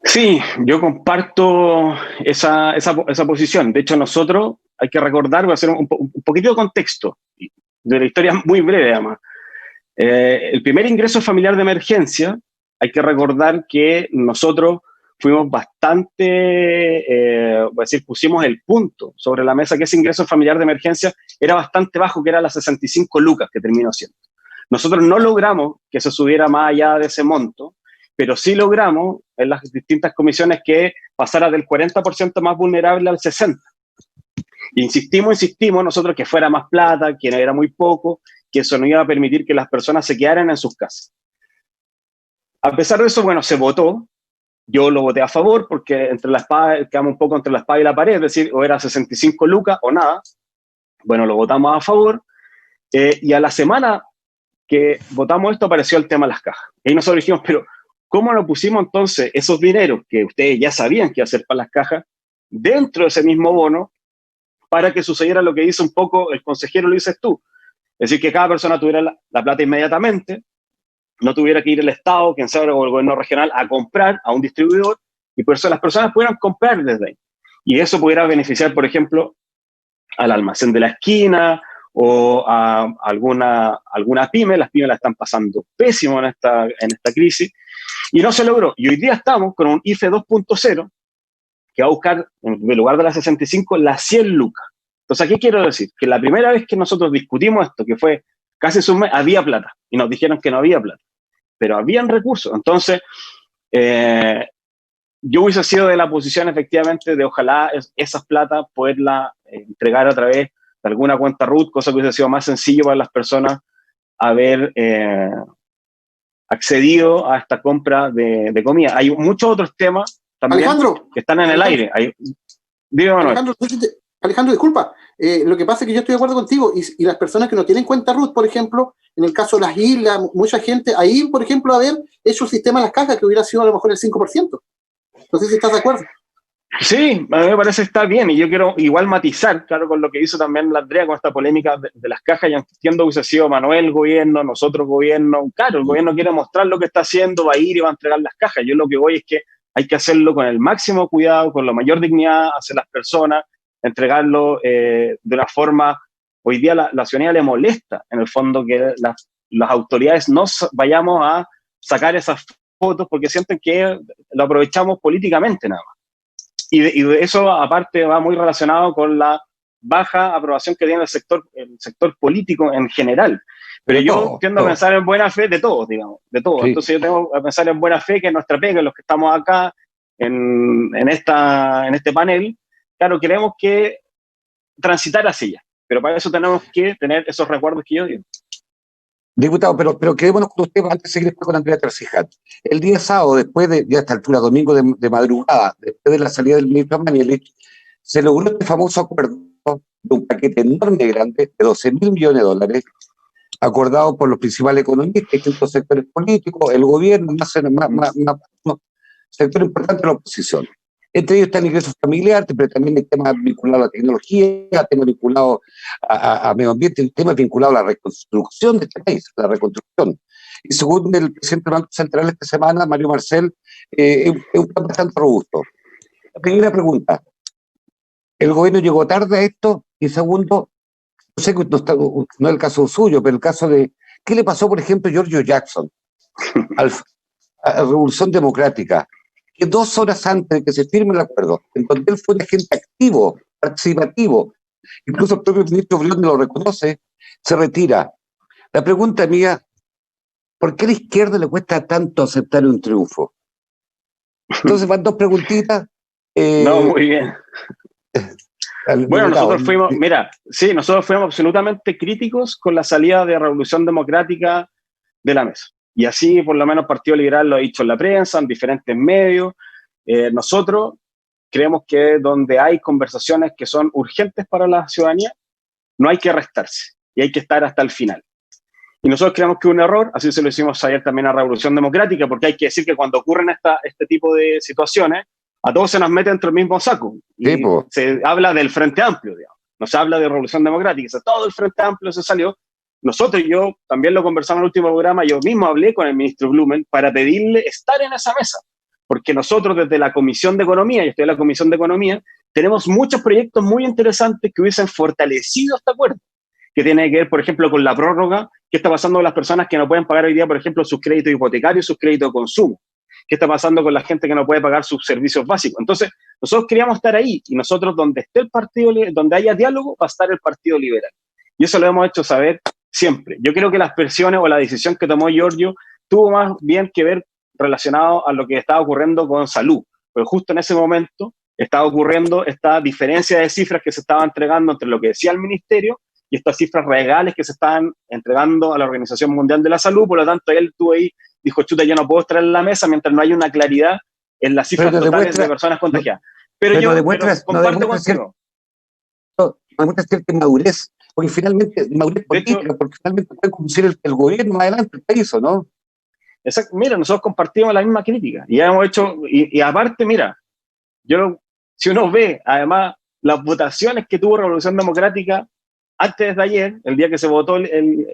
S3: Sí, yo comparto esa posición. De hecho, nosotros, hay que recordar, voy a hacer un poquito de contexto, de la historia muy breve además. El primer ingreso familiar de emergencia, hay que recordar que nosotros fuimos bastante, voy a decir, pusimos el punto sobre la mesa que ese ingreso familiar de emergencia era bastante bajo, que era las 65 lucas que terminó siendo. Nosotros no logramos que se subiera más allá de ese monto, pero sí logramos en las distintas comisiones que pasara del 40% más vulnerable al 60%. Insistimos nosotros que fuera más plata, que era muy poco, que eso no iba a permitir que las personas se quedaran en sus casas. A pesar de eso, bueno, se votó. Yo lo voté a favor porque entre la espada, quedamos un poco entre la espada y la pared, es decir, o era 65 lucas o nada. Bueno, lo votamos a favor. Y a la semana que votamos esto apareció el tema de las cajas. Y ahí nosotros dijimos, pero ¿cómo no pusimos entonces esos dineros que ustedes ya sabían que iba a ser para las cajas dentro de ese mismo bono para que sucediera lo que dice un poco el consejero, lo dices tú? Es decir, que cada persona tuviera la plata inmediatamente, no tuviera que ir el Estado, quien sabe, o el gobierno regional a comprar a un distribuidor, y por eso las personas pudieran comprar desde ahí. Y eso pudiera beneficiar, por ejemplo, al almacén de la esquina o a alguna pyme. Las pymes la están pasando pésimo en esta crisis, y no se logró. Y hoy día estamos con un IFE 2.0 que va a buscar, en lugar de las 65, las 100 lucas. Entonces, ¿qué quiero decir? Que la primera vez que nosotros discutimos esto, que fue casi hace un mes, había plata, y nos dijeron que no había plata, pero habían recursos. Entonces, yo hubiese sido de la posición, efectivamente, de ojalá esas platas poderlas entregar a través de alguna cuenta RUT, cosa que hubiese sido más sencillo para las personas haber accedido a esta compra de comida. Hay muchos otros temas también, Alejandro, que están en el aire.
S2: Alejandro, disculpa, lo que pasa es que yo estoy de acuerdo contigo, y las personas que no tienen cuenta RUT, por ejemplo, en el caso de las islas, mucha gente, ahí, por ejemplo, haber hecho el sistema de las cajas, que hubiera sido a lo mejor el 5%. No sé si estás de acuerdo.
S3: Sí, a mí me parece que está bien, y yo quiero igual matizar, claro, con lo que hizo también la Andrea con esta polémica de las cajas. Ya entiendo que hubiese sido Manuel gobierno, nosotros gobierno. Claro, el gobierno quiere mostrar lo que está haciendo, va a ir y va a entregar las cajas. Yo lo que voy es que hay que hacerlo con el máximo cuidado, con la mayor dignidad hacia las personas, entregarlo de una forma. Hoy día la ciudadanía le molesta, en el fondo, que las autoridades no vayamos a sacar esas fotos porque sienten que lo aprovechamos políticamente nada más. Y de eso, aparte, va muy relacionado con la baja aprobación que tiene el sector político en general. Pero yo tiendo a pensar en buena fe de todos, digamos, de todos. Sí. Entonces yo tengo que pensar en buena fe que nuestra pega, los que estamos acá en este panel, claro, queremos que transitar hacia ella. Pero para eso tenemos que tener esos recuerdos que yo digo.
S1: Diputado, pero quedémonos con usted antes de seguir con Andrea Tercijat. El día sábado, después de, ya a esta altura, domingo de madrugada, después de la salida del ministro Manielich, se logró este famoso acuerdo de un paquete enorme y grande de $12.000 millones, acordado por los principales economistas, distintos sectores políticos, el gobierno, más sector importante de la oposición. Entre ellos está el ingreso familiar, pero también hay temas vinculados a la tecnología, temas vinculados a medio ambiente, temas vinculados a la reconstrucción de este país, la reconstrucción. Y según el presidente del Banco Central esta semana, Mario Marcel, es un plan bastante robusto. La primera pregunta, ¿el gobierno llegó tarde a esto? Y segundo, no sé que no es el caso suyo, pero el caso de, ¿qué le pasó, por ejemplo, a Giorgio Jackson, a la Revolución Democrática? Que 2 horas antes de que se firme el acuerdo, en donde él fue un agente activo, participativo, incluso el propio ministro Briones lo reconoce, se retira. La pregunta mía, ¿por qué a la izquierda le cuesta tanto aceptar un triunfo? Entonces van 2 preguntitas.
S3: No, muy bien. Bueno, nosotros fuimos absolutamente críticos con la salida de Revolución Democrática de la mesa. Y así, por lo menos, el Partido Liberal lo ha dicho en la prensa, en diferentes medios. Nosotros creemos que donde hay conversaciones que son urgentes para la ciudadanía, no hay que restarse y hay que estar hasta el final. Y nosotros creemos que un error, así se lo hicimos ayer también a Revolución Democrática, porque hay que decir que cuando ocurren este tipo de situaciones, a todos se nos mete dentro del mismo saco. Y se habla del Frente Amplio, digamos. No se habla de Revolución Democrática, o sea, todo el Frente Amplio se salió. Nosotros, yo también lo conversamos en el último programa, yo mismo hablé con el ministro Blumen para pedirle estar en esa mesa, porque nosotros desde la Comisión de Economía, yo estoy en la Comisión de Economía, tenemos muchos proyectos muy interesantes que hubiesen fortalecido este acuerdo, que tiene que ver, por ejemplo, con la prórroga, qué está pasando con las personas que no pueden pagar hoy día, por ejemplo, sus créditos hipotecarios, sus créditos de consumo, qué está pasando con la gente que no puede pagar sus servicios básicos. Entonces, nosotros queríamos estar ahí, y nosotros donde esté el partido, donde haya diálogo, va a estar el Partido Liberal. Y eso lo hemos hecho saber siempre. Yo creo que las presiones o la decisión que tomó Giorgio tuvo más bien que ver relacionado a lo que estaba ocurriendo con salud, porque justo en ese momento estaba ocurriendo esta diferencia de cifras que se estaba entregando entre lo que decía el ministerio y estas cifras regales que se estaban entregando a la Organización Mundial de la Salud. Por lo tanto, él estuvo ahí, dijo, chuta, yo no puedo estar en la mesa mientras no haya una claridad en las cifras totales de personas contagiadas. Pero yo comparto contigo.
S1: No demuestra cierta madurez, porque finalmente, madurez política, hecho, porque finalmente puede conducir el gobierno más adelante, el país, ¿o no?
S3: Exacto. Mira, nosotros compartimos la misma crítica, y hemos hecho, y aparte, mira, si uno ve, además, las votaciones que tuvo Revolución Democrática antes de ayer, el día que se votó el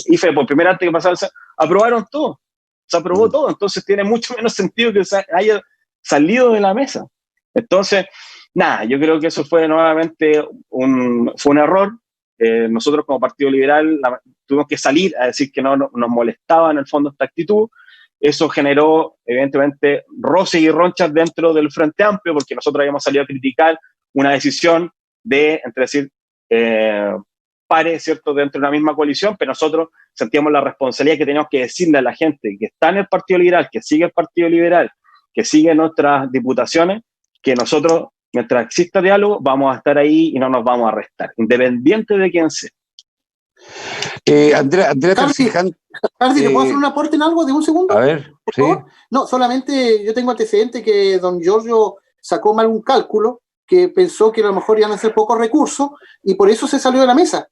S3: IFE por primera vez que pasaba, aprobaron todo, se aprobó todo, entonces tiene mucho menos sentido que se haya salido de la mesa. Entonces, nada, yo creo que eso fue nuevamente fue un error. Nosotros como Partido Liberal tuvimos que salir a decir que no nos molestaba en el fondo esta actitud. Eso generó, evidentemente, roces y ronchas dentro del Frente Amplio, porque nosotros habíamos salido a criticar una decisión entre decir, pare, ¿cierto?, dentro de una misma coalición, pero nosotros sentíamos la responsabilidad que teníamos que decirle a la gente que está en el Partido Liberal, que sigue el Partido Liberal, que sigue nuestras diputaciones, que nosotros, mientras exista diálogo, vamos a estar ahí y no nos vamos a restar, independiente de quién sea.
S1: Andrea Terciján.
S2: Cardi, ¿le puedo hacer un aporte en algo de un segundo?
S1: A ver,
S2: por favor. No, solamente yo tengo antecedente que don Giorgio sacó mal un cálculo, que pensó que a lo mejor iban a ser pocos recursos y por eso se salió de la mesa.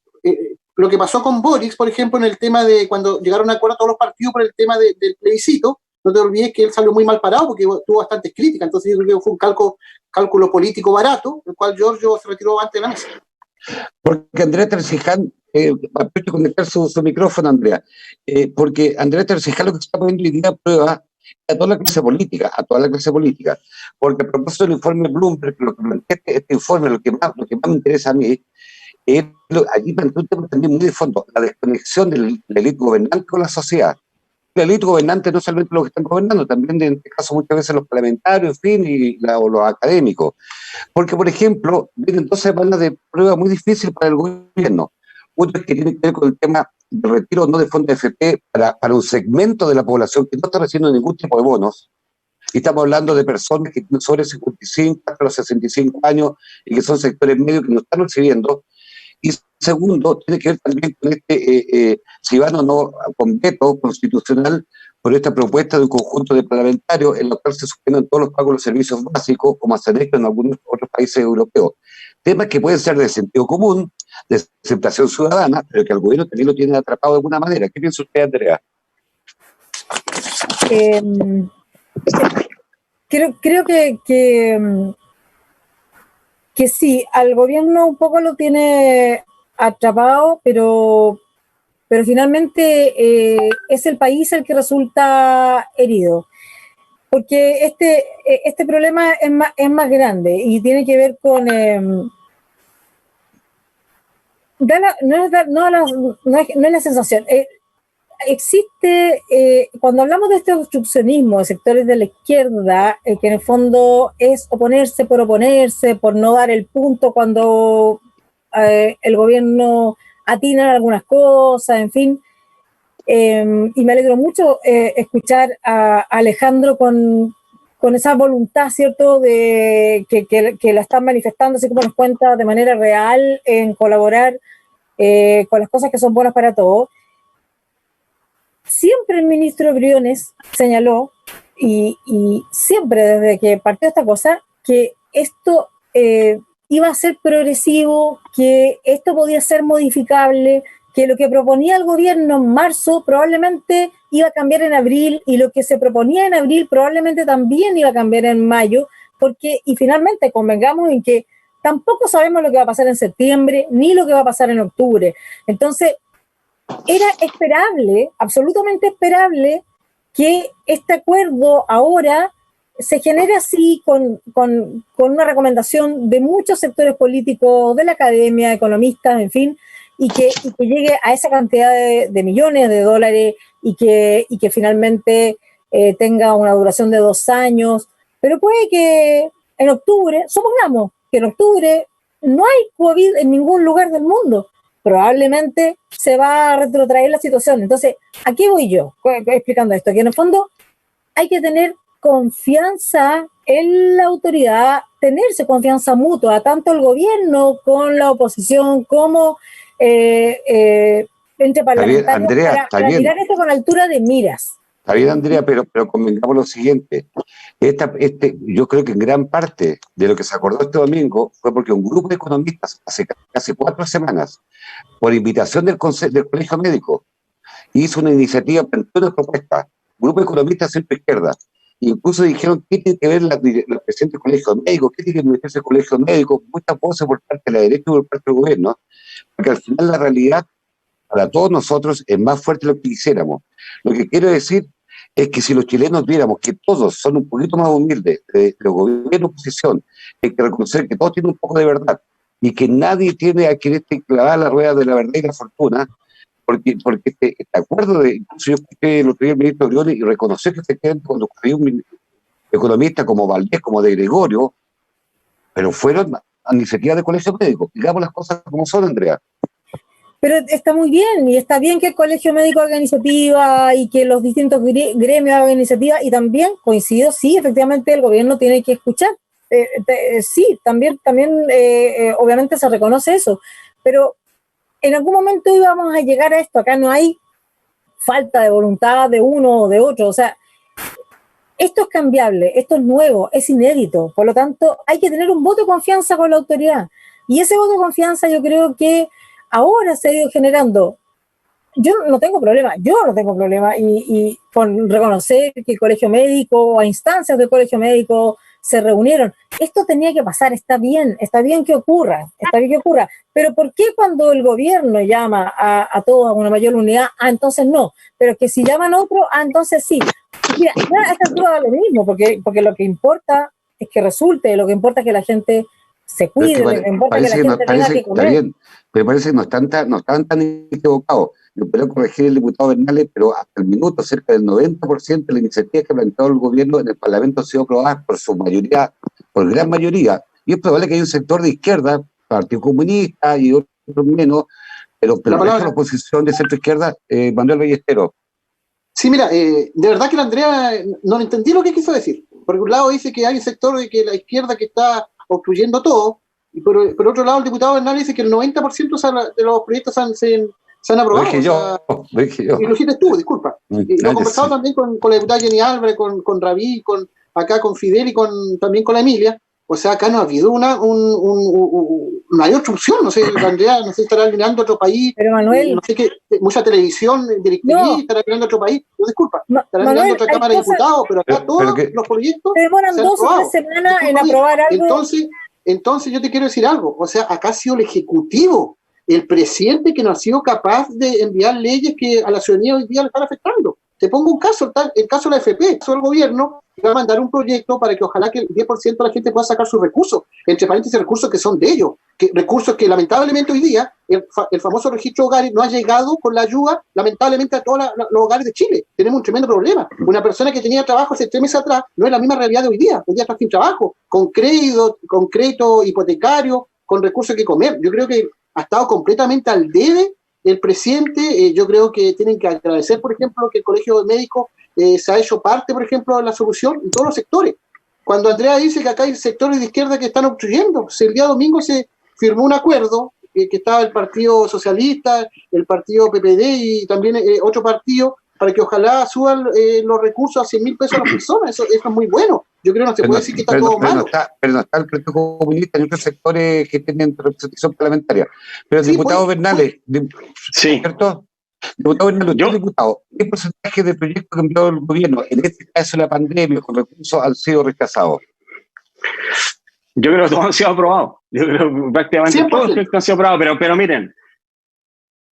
S2: Lo que pasó con Boris, por ejemplo, en el tema de cuando llegaron a acuerdo todos los partidos por el tema del plebiscito, no te olvides que él salió muy mal parado porque tuvo bastantes críticas, entonces yo creo que fue un cálculo político barato, el cual Giorgio se retiró antes de la mesa.
S1: Porque Andrea Terciján, aprovecho conectar su micrófono, Andrea, porque Andrea Terciján lo que está poniendo hoy día a prueba a toda la clase política, porque a propósito del informe Bloomberg, lo que plantea este informe, lo que más me interesa a mí, allí plantea un tema también muy de fondo, la desconexión de la élite gobernante con la sociedad. La élite gobernante no solamente los que están gobernando, también en este caso muchas veces los parlamentarios, en fin, o los académicos. Porque, por ejemplo, vienen 2 semanas de prueba muy difícil para el gobierno. Uno es que tiene que ver con el tema del retiro no de fondos de FP para un segmento de la población que no está recibiendo ningún tipo de bonos. Y estamos hablando de personas que tienen sobre 55 hasta los 65 años y que son sectores medios que no están recibiendo. Y segundo, tiene que ver también con si van o no con veto constitucional por esta propuesta de un conjunto de parlamentarios en la cual se suspenden todos los pagos de los servicios básicos, como se ha hecho en algunos otros países europeos. Temas que pueden ser de sentido común, de aceptación ciudadana, pero que al gobierno también lo tienen atrapado de alguna manera. ¿Qué piensa usted, Andrea?
S4: Creo que sí, al gobierno un poco lo tiene atrapado, pero finalmente es el país el que resulta herido. Porque este problema es más grande y tiene que ver con... no es la sensación. Existe, cuando hablamos de este obstruccionismo de sectores de la izquierda, que en el fondo es oponerse, por no dar el punto cuando el gobierno atina en algunas cosas, en fin. Y me alegro mucho escuchar a Alejandro con esa voluntad, ¿cierto?, de que la están manifestando, así como nos cuenta, de manera real en colaborar con las cosas que son buenas para todos. siempre el ministro Briones señaló, y siempre desde que partió esta cosa, que esto iba a ser progresivo, que esto podía ser modificable, que lo que proponía el gobierno en marzo probablemente iba a cambiar en abril, y lo que se proponía en abril probablemente también iba a cambiar en mayo, y finalmente convengamos en que tampoco sabemos lo que va a pasar en septiembre, ni lo que va a pasar en octubre. Entonces, era esperable, absolutamente esperable, que este acuerdo ahora se genere así con una recomendación de muchos sectores políticos, de la academia, economistas, en fin, y que llegue a esa cantidad de millones de dólares y que finalmente tenga una duración de 2 años. Pero puede que en octubre, supongamos que en octubre no hay COVID en ningún lugar del mundo, probablemente se va a retrotraer la situación. Entonces, ¿a qué voy yo explicando esto? Que en el fondo hay que tener confianza en la autoridad, tenerse confianza mutua, tanto el gobierno con la oposición como entre parlamentarios,
S1: Andrea,
S4: para mirar esto con altura de miras.
S1: Está bien, Andrea, pero convengamos lo siguiente. Yo creo que en gran parte de lo que se acordó este domingo fue porque un grupo de economistas hace casi 4 semanas, por invitación del Colegio Médico, hizo una iniciativa, planteó una propuesta. Un grupo de economistas centro-izquierda. Incluso dijeron qué tiene que ver la presidenta del Colegio Médico, qué tiene que ver el Colegio Médico, muchas voces por parte de la derecha y por parte del gobierno, porque al final la realidad para todos nosotros es más fuerte de lo que quisiéramos. Lo que quiero decir es que si los chilenos viéramos que todos son un poquito más humildes, de gobierno y oposición, hay que reconocer que todos tienen un poco de verdad y que nadie tiene a querer clavar la rueda de la verdad y la fortuna, porque este acuerdo incluso yo escuché el otro día el ministro Briones y reconoció que efectivamente cuando hay un economista como Valdés, como de Gregorio, pero fueron a iniciativa del Colegio Médico. Digamos las cosas como son, Andrea.
S4: Pero está muy bien, y está bien que el Colegio Médico haga iniciativa y que los distintos gremios hagan iniciativa, y también coincido, sí, efectivamente el gobierno tiene que escuchar. Sí, también obviamente se reconoce eso, pero en algún momento íbamos a llegar a esto. Acá no hay falta de voluntad de uno o de otro, o sea, esto es cambiable, esto es nuevo, es inédito, por lo tanto hay que tener un voto de confianza con la autoridad, y ese voto de confianza yo creo que ahora se ha ido generando. Yo no tengo problema y con reconocer que el Colegio Médico, a instancias del Colegio Médico, se reunieron. Esto tenía que pasar, está bien que ocurra, pero ¿por qué cuando el gobierno llama a todos a una mayor unidad, entonces no? Pero que si llaman a otro, entonces sí. Mira, a esta altura da lo mismo, porque lo que importa es que resulte, lo que importa es que la gente se cuide, lo que importa es que la gente tenga que comer.
S1: Está bien, pero parece que no están tan equivocados. Yo espero corregir el diputado Bernales, pero hasta el minuto cerca del 90% de la iniciativa que ha planteado el gobierno en el Parlamento ha sido aprobada por su mayoría, por gran mayoría. Y es probable que haya un sector de izquierda, Partido Comunista y otros menos, pero la oposición de centro-izquierda, Manuel Ballesteros.
S2: Sí, mira, de verdad que la Andrea no entendí lo que quiso decir. Por un lado dice que hay un sector de que la izquierda que está obstruyendo todo, y por otro lado el diputado Bernal dice que el 90% de los proyectos se han aprobado.
S1: Lo dije yo.
S2: Y lo dijiste tú, disculpa. Y lo he conversado también con la diputada Jenny Álvarez, con Rabí, acá con Fidel y también con la Emilia. O sea, acá no ha habido no hay obstrucción, no sé, Andrea, no sé si estará alineando a otro país.
S4: Pero Manuel,
S2: no sé qué, mucha televisión, DirecTV, estará alineando a otro país. No, disculpa, estará alineando a otra Cámara de Diputados, pero acá todos los proyectos
S4: se demoran 2 o 3 semanas en aprobar algo.
S2: Entonces yo te quiero decir algo, o sea, acá ha sido el Ejecutivo, el presidente, que no ha sido capaz de enviar leyes que a la ciudadanía hoy día le están afectando. Te pongo un caso, el caso de la AFP. El gobierno va a mandar un proyecto para que ojalá que el 10% de la gente pueda sacar sus recursos, entre paréntesis recursos que son de ellos, recursos que lamentablemente hoy día el famoso registro de hogares no ha llegado con la ayuda, lamentablemente, a todos los hogares de Chile. Tenemos un tremendo problema. Una persona que tenía trabajo hace 3 meses atrás no es la misma realidad de hoy día está sin trabajo, con crédito hipotecario, con recursos que comer. Yo creo que ha estado completamente al debe el presidente. Yo creo que tienen que agradecer, por ejemplo, que el Colegio Médico se ha hecho parte, por ejemplo, de la solución en todos los sectores. Cuando Andrea dice que acá hay sectores de izquierda que están obstruyendo, el día domingo se firmó un acuerdo que estaba el Partido Socialista, el Partido PPD y también otro partido para que ojalá suban los recursos a 100.000 pesos a las personas. Eso es muy bueno. Yo creo que no se puede decir que está todo malo.
S1: Pero no está el Partido Comunista en otros sectores que tienen representación parlamentaria. Pero
S2: Sí,
S1: diputado Bernales,
S3: Sí.
S1: ¿cierto? Diputado Bernales, usted diputado, ¿qué porcentaje de proyectos que envió el gobierno, en este caso la pandemia, con recursos, han sido rechazados?
S3: Yo creo que todos han sido aprobados. Yo creo que prácticamente
S2: 100%.
S3: todos los proyectos han sido aprobados, pero miren,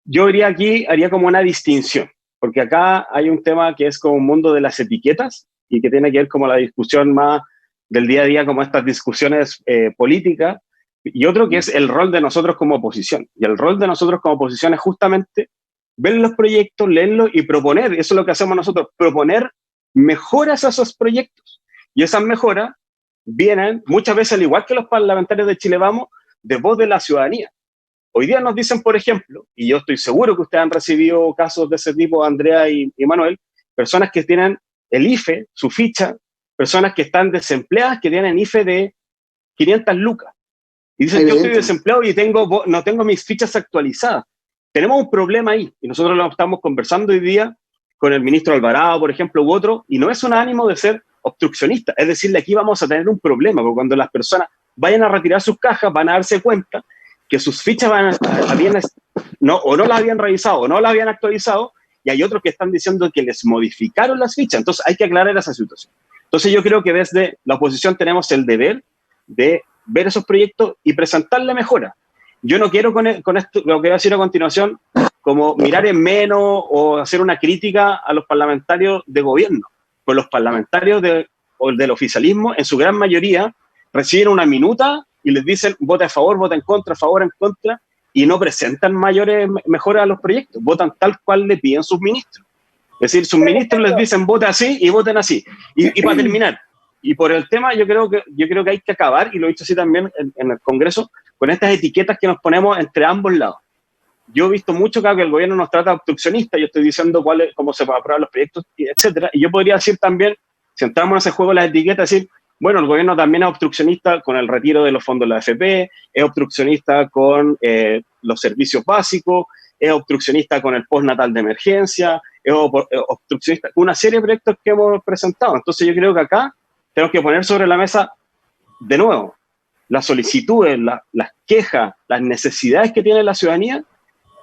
S3: yo haría como una distinción, porque acá hay un tema que es como un mundo de las etiquetas y que tiene que ver como la discusión más del día a día, como estas discusiones políticas, y otro que es el rol de nosotros como oposición. Y el rol de nosotros como oposición es justamente ver los proyectos, leerlos y proponer. Eso es lo que hacemos nosotros, proponer mejoras a esos proyectos. Y esas mejoras vienen muchas veces, al igual que los parlamentarios de Chile Vamos, de voz de la ciudadanía. Hoy día nos dicen, por ejemplo, y yo estoy seguro que ustedes han recibido casos de ese tipo, Andrea y Manuel, personas que tienen el IFE, su ficha, personas que están desempleadas, que tienen IFE de 500 lucas. Y dicen, yo estoy desempleado y no tengo mis fichas actualizadas. Tenemos un problema ahí, y nosotros lo estamos conversando hoy día con el ministro Alvarado, por ejemplo, u otro, y no es un ánimo de ser obstruccionista, es decirle, aquí vamos a tener un problema, porque cuando las personas vayan a retirar sus cajas, van a darse cuenta que sus fichas o no las habían revisado o no las habían actualizado, y hay otros que están diciendo que les modificaron las fichas. Entonces hay que aclarar esa situación. Entonces yo creo que desde la oposición tenemos el deber de ver esos proyectos y presentarle mejoras. Yo no quiero con esto, lo que voy a decir a continuación, como mirar en menos o hacer una crítica a los parlamentarios de gobierno. Pues los parlamentarios del oficialismo, en su gran mayoría, reciben una minuta y les dicen vota a favor, vota en contra, a favor, en contra, y no presentan mayores mejoras a los proyectos, votan tal cual le piden sus ministros. Es decir, sus ministros les dicen vota así y voten así. Y para terminar, y por el tema yo creo que hay que acabar, y lo he dicho así también en el Congreso, con estas etiquetas que nos ponemos entre ambos lados. Yo he visto mucho que el gobierno nos trata de obstruccionistas, yo estoy diciendo cómo se van a aprobar los proyectos, etcétera, y yo podría decir también, si entramos en ese juego de las etiquetas, decir, bueno, el gobierno también es obstruccionista con el retiro de los fondos de la AFP, es obstruccionista con los servicios básicos, es obstruccionista con el postnatal de emergencia, es obstruccionista con una serie de proyectos que hemos presentado. Entonces yo creo que acá tenemos que poner sobre la mesa, de nuevo, las solicitudes, las quejas, las necesidades que tiene la ciudadanía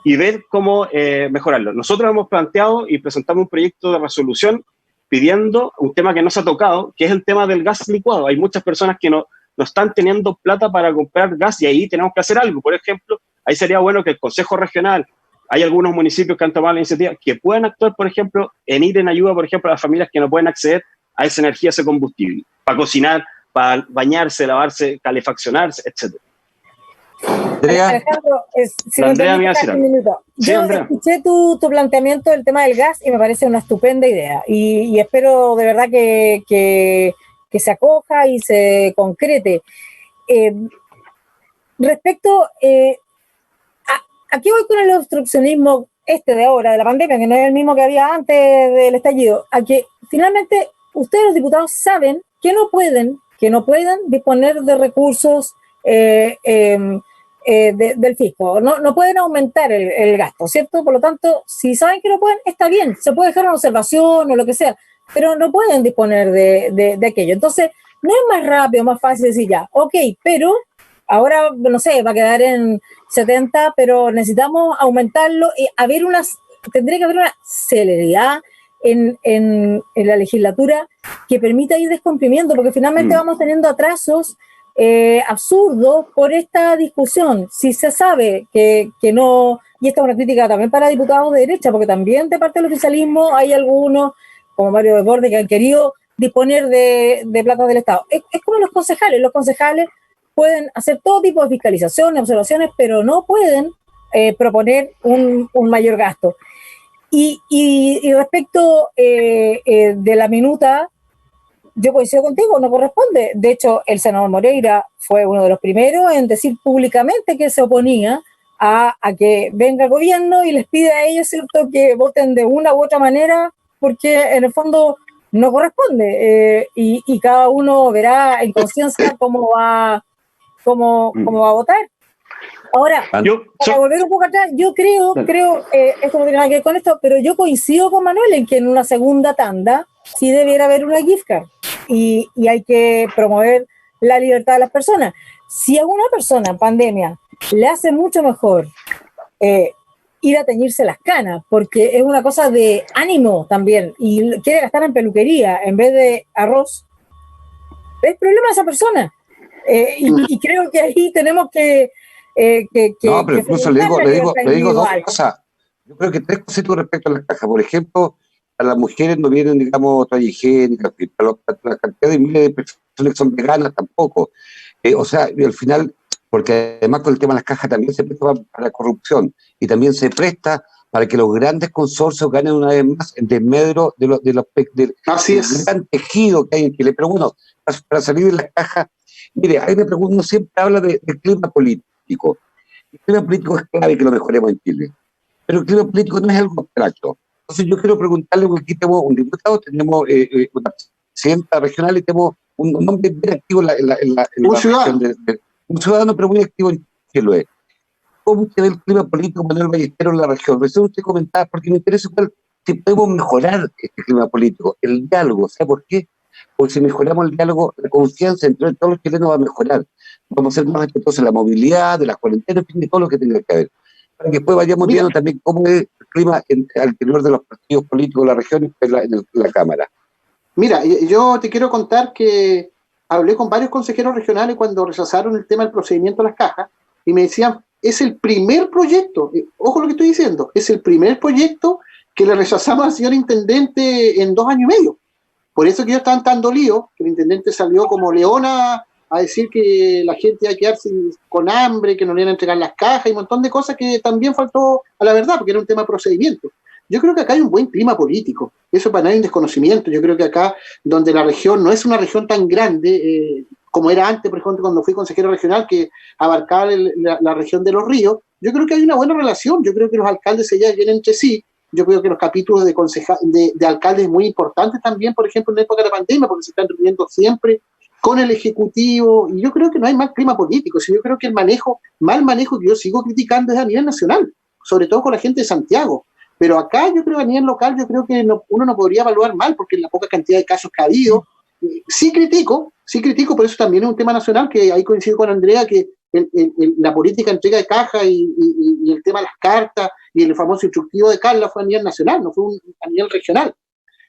S3: y ver cómo mejorarlo. Nosotros hemos planteado y presentamos un proyecto de resolución pidiendo un tema que no se ha tocado, que es el tema del gas licuado. Hay muchas personas que no están teniendo plata para comprar gas y ahí tenemos que hacer algo. Por ejemplo, ahí sería bueno que el Consejo Regional, hay algunos municipios que han tomado la iniciativa, que puedan actuar, por ejemplo, en ir en ayuda, por ejemplo, a las familias que no pueden acceder a esa energía, a ese combustible, para cocinar, para bañarse, lavarse, calefaccionarse, etc.
S4: Alejandro, si me
S3: Andrea me
S4: permites,
S3: iba a
S4: un minuto.
S3: Sí,
S4: Yo
S3: Andrea.
S4: escuché tu planteamiento del tema del gas y me parece una estupenda idea. Y espero de verdad que se acoja y se concrete. Respecto, aquí voy con el obstruccionismo de ahora, de la pandemia, que no es el mismo que había antes del estallido, a que finalmente ustedes los diputados saben que no pueden disponer de recursos del fisco, no pueden aumentar el gasto, ¿cierto? Por lo tanto, si saben que no pueden, está bien, se puede dejar una observación o lo que sea, pero no pueden disponer de aquello. Entonces, no es más rápido, más fácil decir ya, ok, pero ahora, no sé, va a quedar en 70, pero necesitamos aumentarlo y tendría que haber una celeridad en la legislatura que permita ir descomprimiendo, porque finalmente vamos teniendo atrasos absurdos por esta discusión. Si se sabe que no, y esta es una crítica también para diputados de derecha, porque también de parte del oficialismo hay algunos, como Mario Desbordes, que han querido disponer de plata del Estado. Es como los concejales pueden hacer todo tipo de fiscalizaciones, observaciones, pero no pueden proponer un mayor gasto. Y respecto de la minuta, yo coincido contigo, no corresponde. De hecho, el senador Moreira fue uno de los primeros en decir públicamente que se oponía a que venga el gobierno y les pide a ellos, ¿cierto?, que voten de una u otra manera, porque en el fondo no corresponde. Y cada uno verá en conciencia cómo va a votar. Ahora, para volver un poco atrás, yo creo, esto no tiene nada que ver con esto, pero yo coincido con Manuel en que en una segunda tanda sí debiera haber una gift card y hay que promover la libertad de las personas. Si a una persona en pandemia le hace mucho mejor ir a teñirse las canas, porque es una cosa de ánimo también, y quiere gastar en peluquería en vez de arroz, es problema de esa persona. Y creo que ahí tenemos que
S1: no, pero incluso le digo dos
S4: individual.
S1: cosas. Yo creo que tres cositas respecto a las cajas. Por ejemplo, a las mujeres no vienen, digamos, toallas higiénicas, la cantidad de miles de personas que son veganas tampoco. O sea, y al final, porque además con el tema de las cajas también se presta para la corrupción y también se presta para que los grandes consorcios ganen una vez más en desmedro del
S2: Así es.
S1: gran tejido que hay en Chile. Pero bueno, para salir de las cajas, mire, ahí me pregunto, uno siempre habla del clima político. El clima político es clave que lo mejoremos en Chile. Pero el clima político no es algo abstracto. Entonces yo quiero preguntarle, porque aquí tenemos un diputado, tenemos una presidenta regional y tenemos un hombre bien activo en la
S2: ciudadano.
S1: Un ciudadano, pero muy activo en Chile. ¿Cómo usted ve el clima político, Manuel Ballesteros, en la región? Recién usted comentaba, porque me interesa si podemos mejorar este clima político, el diálogo. ¿Sabe por qué? Porque si mejoramos el diálogo, la confianza entre todos los chilenos va a mejorar. Vamos a ser más respetuosos de la movilidad, de las cuarentenas, en fin, de todo lo que tenga que haber. Para que después vayamos viendo también cómo es el clima al interior de los partidos políticos de la región y en la Cámara.
S2: Mira, yo te quiero contar que hablé con varios consejeros regionales cuando rechazaron el tema del procedimiento de las cajas y me decían, es el primer proyecto, ojo lo que estoy diciendo, es el primer proyecto que le rechazamos al señor intendente en 2 años y medio. Por eso que ellos estaban tan dolidos, que el intendente salió como leona a decir que la gente iba a quedarse con hambre, que no le iban a entregar las cajas y un montón de cosas que también faltó a la verdad, porque era un tema de procedimiento. Yo creo que acá hay un buen clima político, eso para nadie es un desconocimiento. Yo creo que acá, donde la región no es una región tan grande, como era antes, por ejemplo, cuando fui consejero regional, que abarcaba la región de Los Ríos, yo creo que hay una buena relación, yo creo que los alcaldes se llevan bien entre sí, yo creo que los capítulos de alcaldes muy importantes también, por ejemplo, en la época de la pandemia, porque se están reuniendo siempre con el Ejecutivo, y yo creo que no hay mal clima político, yo creo que el mal manejo que yo sigo criticando es a nivel nacional, sobre todo con la gente de Santiago. Pero acá yo creo que a nivel local yo creo que uno no podría evaluar mal porque en la poca cantidad de casos que ha habido, sí critico, por eso también es un tema nacional, que ahí coincido con Andrea, que la política de entrega de caja y el tema de las cartas y el famoso instructivo de Carla fue a nivel nacional, no fue a nivel regional.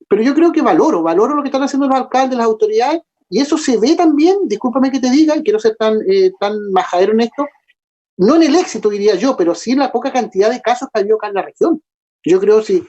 S2: Pero yo creo que valoro lo que están haciendo los alcaldes, las autoridades, y eso se ve también, discúlpame que te diga, y quiero ser tan majadero en esto, no en el éxito diría yo, pero sí en la poca cantidad de casos que ha habido acá en la región. Yo creo si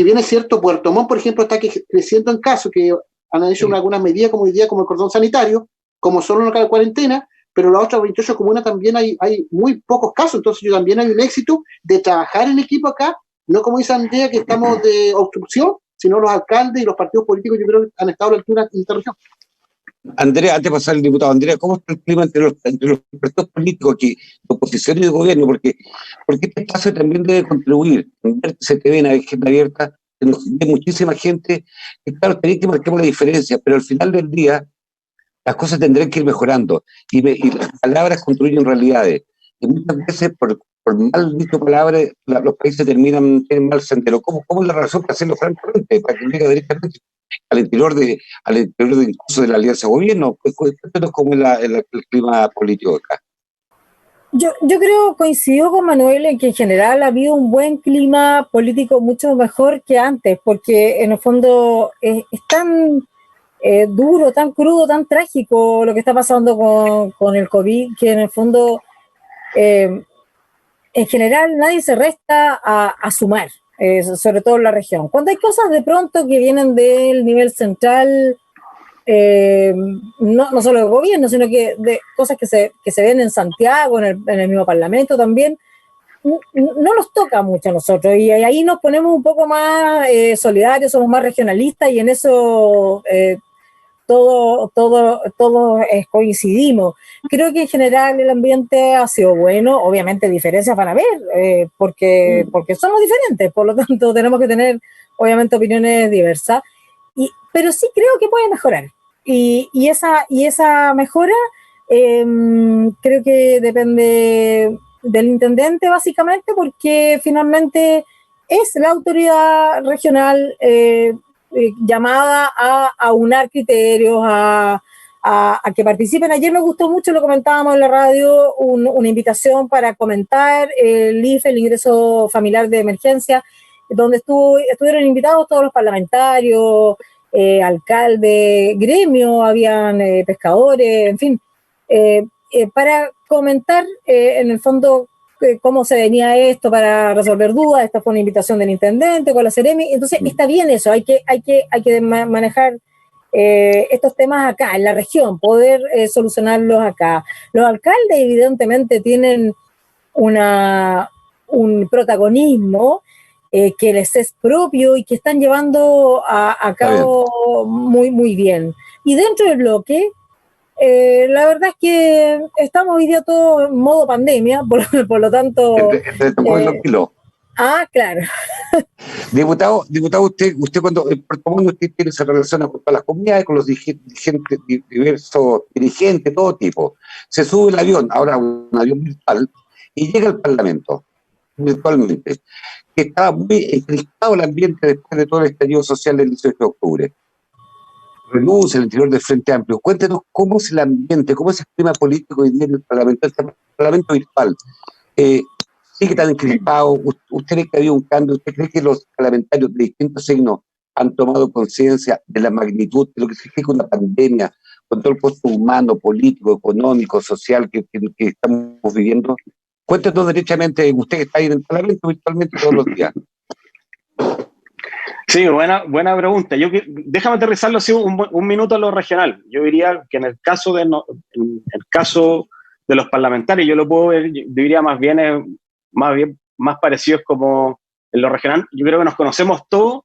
S2: bien es cierto, Puerto Montt, por ejemplo, está creciendo en casos, que han hecho algunas medidas como hoy día, como el cordón sanitario, como solo una cuarentena, pero las otras 28 comunas también hay muy pocos casos, entonces yo también hay un éxito de trabajar en equipo acá, no como dice Andrea, que estamos de obstrucción, sino los alcaldes y los partidos políticos, yo creo que han estado a la altura en esta región.
S1: Andrea, antes de pasar el diputado, Andrea, ¿cómo está el clima entre los partidos políticos aquí, de oposición y de gobierno? Porque este espacio también debe contribuir. En Vértice TV, en Agenda Abierta, que nos ve muchísima gente, y claro, tenéis que marcar la diferencia, pero al final del día las cosas tendrán que ir mejorando, y las palabras construyen realidades. Y muchas veces, por mal dicho palabras, los países tienen mal sendero. ¿Cómo es la razón para hacerlo francamente, para que llegue directamente al interior de incluso de la alianza de gobierno? Cuéntanos cómo es el clima político acá.
S4: Yo creo, coincido con Manuel en que en general ha habido un buen clima político mucho mejor que antes, porque en el fondo es tan duro, tan crudo, tan trágico lo que está pasando con el COVID, que en el fondo en general nadie se resta a sumar, sobre todo en la región. Cuando hay cosas de pronto que vienen del nivel central, no solo del gobierno, sino que de cosas que se ven en Santiago, en el mismo Parlamento también, no nos toca mucho a nosotros, y ahí nos ponemos un poco más solidarios, somos más regionalistas, y en eso todos coincidimos. Creo que en general el ambiente ha sido bueno, obviamente diferencias van a haber, porque somos diferentes, por lo tanto tenemos que tener obviamente opiniones diversas, pero sí creo que puede mejorar, y esa mejora creo que depende del intendente, básicamente, porque finalmente es la autoridad regional llamada a aunar criterios, a que participen. Ayer me gustó mucho, lo comentábamos en la radio, una invitación para comentar el IFE, el ingreso familiar de emergencia, donde estuvieron invitados todos los parlamentarios, alcalde, gremio, habían pescadores, en fin, para comentar en el fondo cómo se venía esto para resolver dudas. Esta fue una invitación del intendente con la Seremi, entonces está bien eso, hay que manejar estos temas acá, en la región, poder solucionarlos acá. Los alcaldes evidentemente tienen un protagonismo que les es propio y que están llevando a cabo muy, muy bien. Y dentro del bloque, la verdad es que estamos hoy día todos en modo pandemia, por lo tanto... claro.
S1: Diputado, usted cuando en Puerto Montt usted tiene esa relación con todas las comunidades, con los dirigentes, diversos dirigentes, todo tipo. Se sube el avión, ahora un avión virtual, y llega al Parlamento, virtualmente, que estaba muy encrispado el ambiente después de todo el estallido social del 18 de octubre. Renuncia al interior del Frente Amplio. Cuéntenos cómo es el ambiente, cómo es el clima político hoy día en el Parlamento virtual. ¿Sigue tan encrispado? ¿Usted cree que ha habido un cambio? ¿Usted cree que los parlamentarios de distintos signos han tomado conciencia de la magnitud de lo que significa una pandemia, con todo el costo humano, político, económico, social que estamos viviendo? Cuéntenos derechamente, usted que está ahí en el Parlamento virtualmente todos los días.
S3: Sí, buena pregunta. Déjame aterrizarlo así un minuto a lo regional. Yo diría que en el caso de los parlamentarios, yo lo puedo ver, yo diría más parecidos como en lo regional. Yo creo que nos conocemos todos,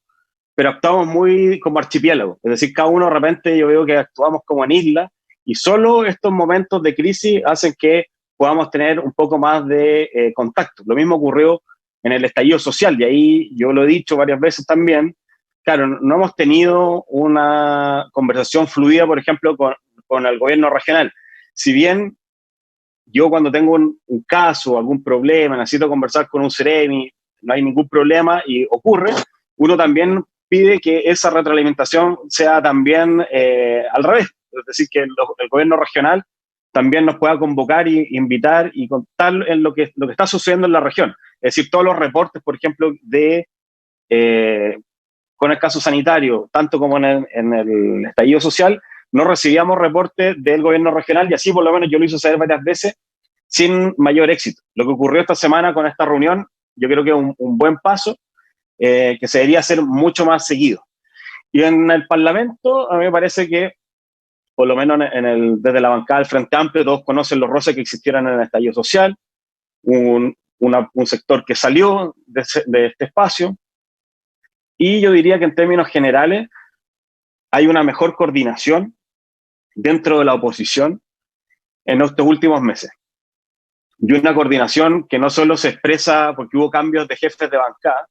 S3: pero actuamos muy como archipiélago. Es decir, cada uno de repente yo veo que actuamos como en isla, y solo estos momentos de crisis hacen que podamos tener un poco más de contacto. Lo mismo ocurrió en el estallido social, y ahí yo lo he dicho varias veces también. Claro, no hemos tenido una conversación fluida, por ejemplo, con el gobierno regional. Si bien yo cuando tengo un caso, algún problema, necesito conversar con un Seremi, no hay ningún problema y ocurre, uno también pide que esa retroalimentación sea también al revés. Es decir, que el gobierno regional también nos pueda convocar e invitar y contar en lo que está sucediendo en la región. Es decir, todos los reportes, por ejemplo, con el caso sanitario, tanto como en el estallido social, no recibíamos reportes del gobierno regional, y así por lo menos yo lo hice saber varias veces sin mayor éxito. Lo que ocurrió esta semana con esta reunión, yo creo que es un buen paso que se debería hacer mucho más seguido. Y en el Parlamento, a mí me parece que, por lo menos desde la bancada del Frente Amplio, todos conocen los roces que existieron en el estallido social, un sector que salió de este espacio, y yo diría que en términos generales hay una mejor coordinación dentro de la oposición en estos últimos meses. Y una coordinación que no solo se expresa porque hubo cambios de jefes de bancada,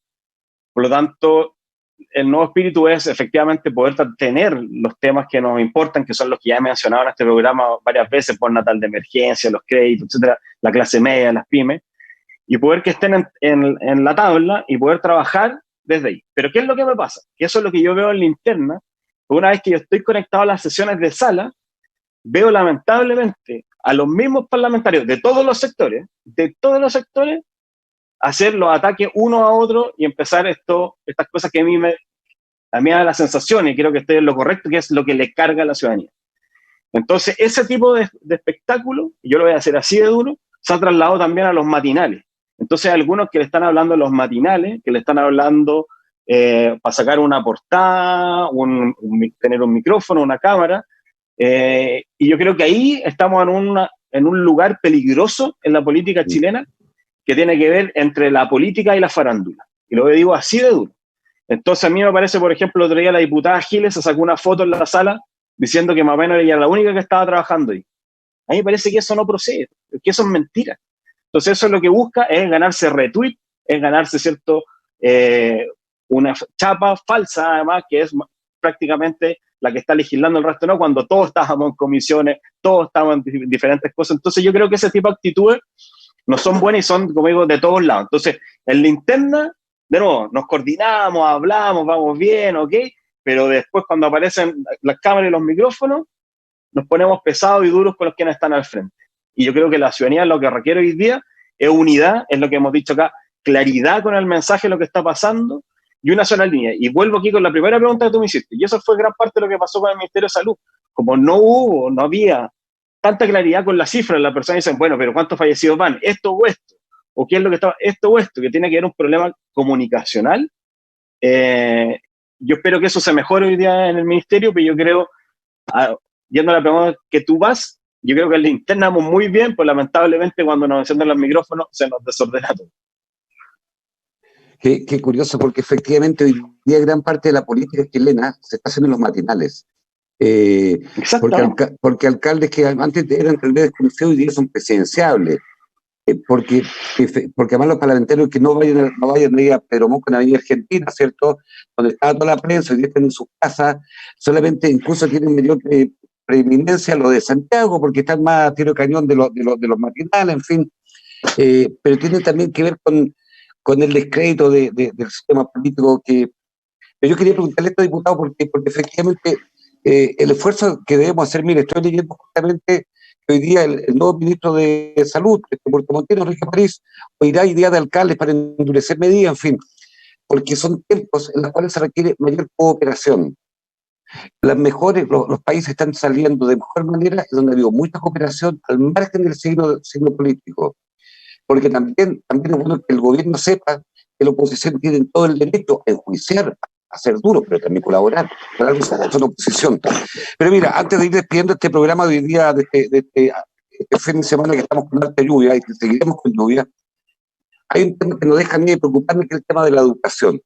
S3: por lo tanto, el nuevo espíritu es efectivamente poder tener los temas que nos importan, que son los que ya he mencionado en este programa varias veces, por natal de emergencia, los créditos, etcétera, la clase media, las pymes, y poder que estén en la tabla y poder trabajar desde ahí. Pero ¿qué es lo que me pasa? Que eso es lo que yo veo en la interna. Una vez que yo estoy conectado a las sesiones de sala, veo lamentablemente a los mismos parlamentarios de todos los sectores, hacer los ataques uno a otro y empezar estas cosas que a mí me da la sensación, y creo que estoy en lo correcto, que es lo que le carga a la ciudadanía. Entonces, ese tipo de espectáculo, y yo lo voy a hacer así de duro, se ha trasladado también a los matinales. Entonces, hay algunos que le están hablando a los matinales, que le están hablando para sacar una portada, tener un micrófono, una cámara, y yo creo que ahí estamos en un lugar peligroso en la política chilena, que tiene que ver entre la política y la farándula. Y lo digo así de duro. Entonces a mí me parece, por ejemplo, el otro día la diputada Giles se sacó una foto en la sala diciendo que más o menos ella era la única que estaba trabajando ahí. A mí me parece que eso no procede, que eso es mentira. Entonces eso es lo que busca, es ganarse retweet, es ganarse, ¿cierto?, una chapa falsa, además, que es prácticamente la que está legislando, el resto no, cuando todos estábamos en comisiones, todos estábamos en diferentes cosas. Entonces yo creo que ese tipo de actitudes no son buenas y son, como digo, de todos lados. Entonces, en la interna, de nuevo, nos coordinamos, hablamos, vamos bien, ok, pero después cuando aparecen las cámaras y los micrófonos, nos ponemos pesados y duros con los que están al frente. Y yo creo que la ciudadanía lo que requiere hoy día es unidad, es lo que hemos dicho acá, claridad con el mensaje de lo que está pasando y una sola línea. Y vuelvo aquí con la primera pregunta que tú me hiciste, y eso fue gran parte de lo que pasó con el Ministerio de Salud. Como no había tanta claridad con las cifras, las personas dicen, bueno, pero ¿cuántos fallecidos van? ¿Esto o esto? ¿O qué es lo que está? ¿Esto o esto? Que tiene que ver un problema comunicacional. Yo espero que eso se mejore hoy día en el Ministerio, pero yo creo, yendo a la pregunta que tú vas, yo creo que en la interna vamos muy bien, pues lamentablemente cuando nos encienden los micrófonos se nos desordena todo.
S1: Qué curioso, porque efectivamente hoy día gran parte de la política chilena se está haciendo en los matinales. Porque alcaldes que antes eran tal vez desconocidos hoy día son presidenciables. Porque además los parlamentarios que no vayan a ir a Pedro Mosco en la Avenida Argentina, ¿cierto? Donde estaba toda la prensa, hoy día están en sus casas, solamente incluso tienen mayor preeminencia lo de Santiago, porque están más a tiro de cañón de los matinales, en fin. Pero tiene también que ver con el descrédito del sistema político que... Pero yo quería preguntarle a este diputado porque efectivamente el esfuerzo que debemos hacer, mire, estoy leyendo justamente que hoy día el nuevo ministro de Salud, Puerto Montt, Enrique París, hoy irá idea de alcaldes para endurecer medidas, en fin, porque son tiempos en los cuales se requiere mayor cooperación. Los países están saliendo de mejor manera, donde ha habido mucha cooperación al margen del signo político. Porque también es bueno que el gobierno sepa que la oposición tiene todo el derecho a enjuiciar, a ser duro, pero también colaborar. Para algo son oposición. Pero mira, antes de ir despidiendo este programa de hoy día, de este fin de semana que estamos con alta lluvia y que seguiremos con lluvia, hay un tema que nos deja a mí de preocuparme, que es el tema de la educación.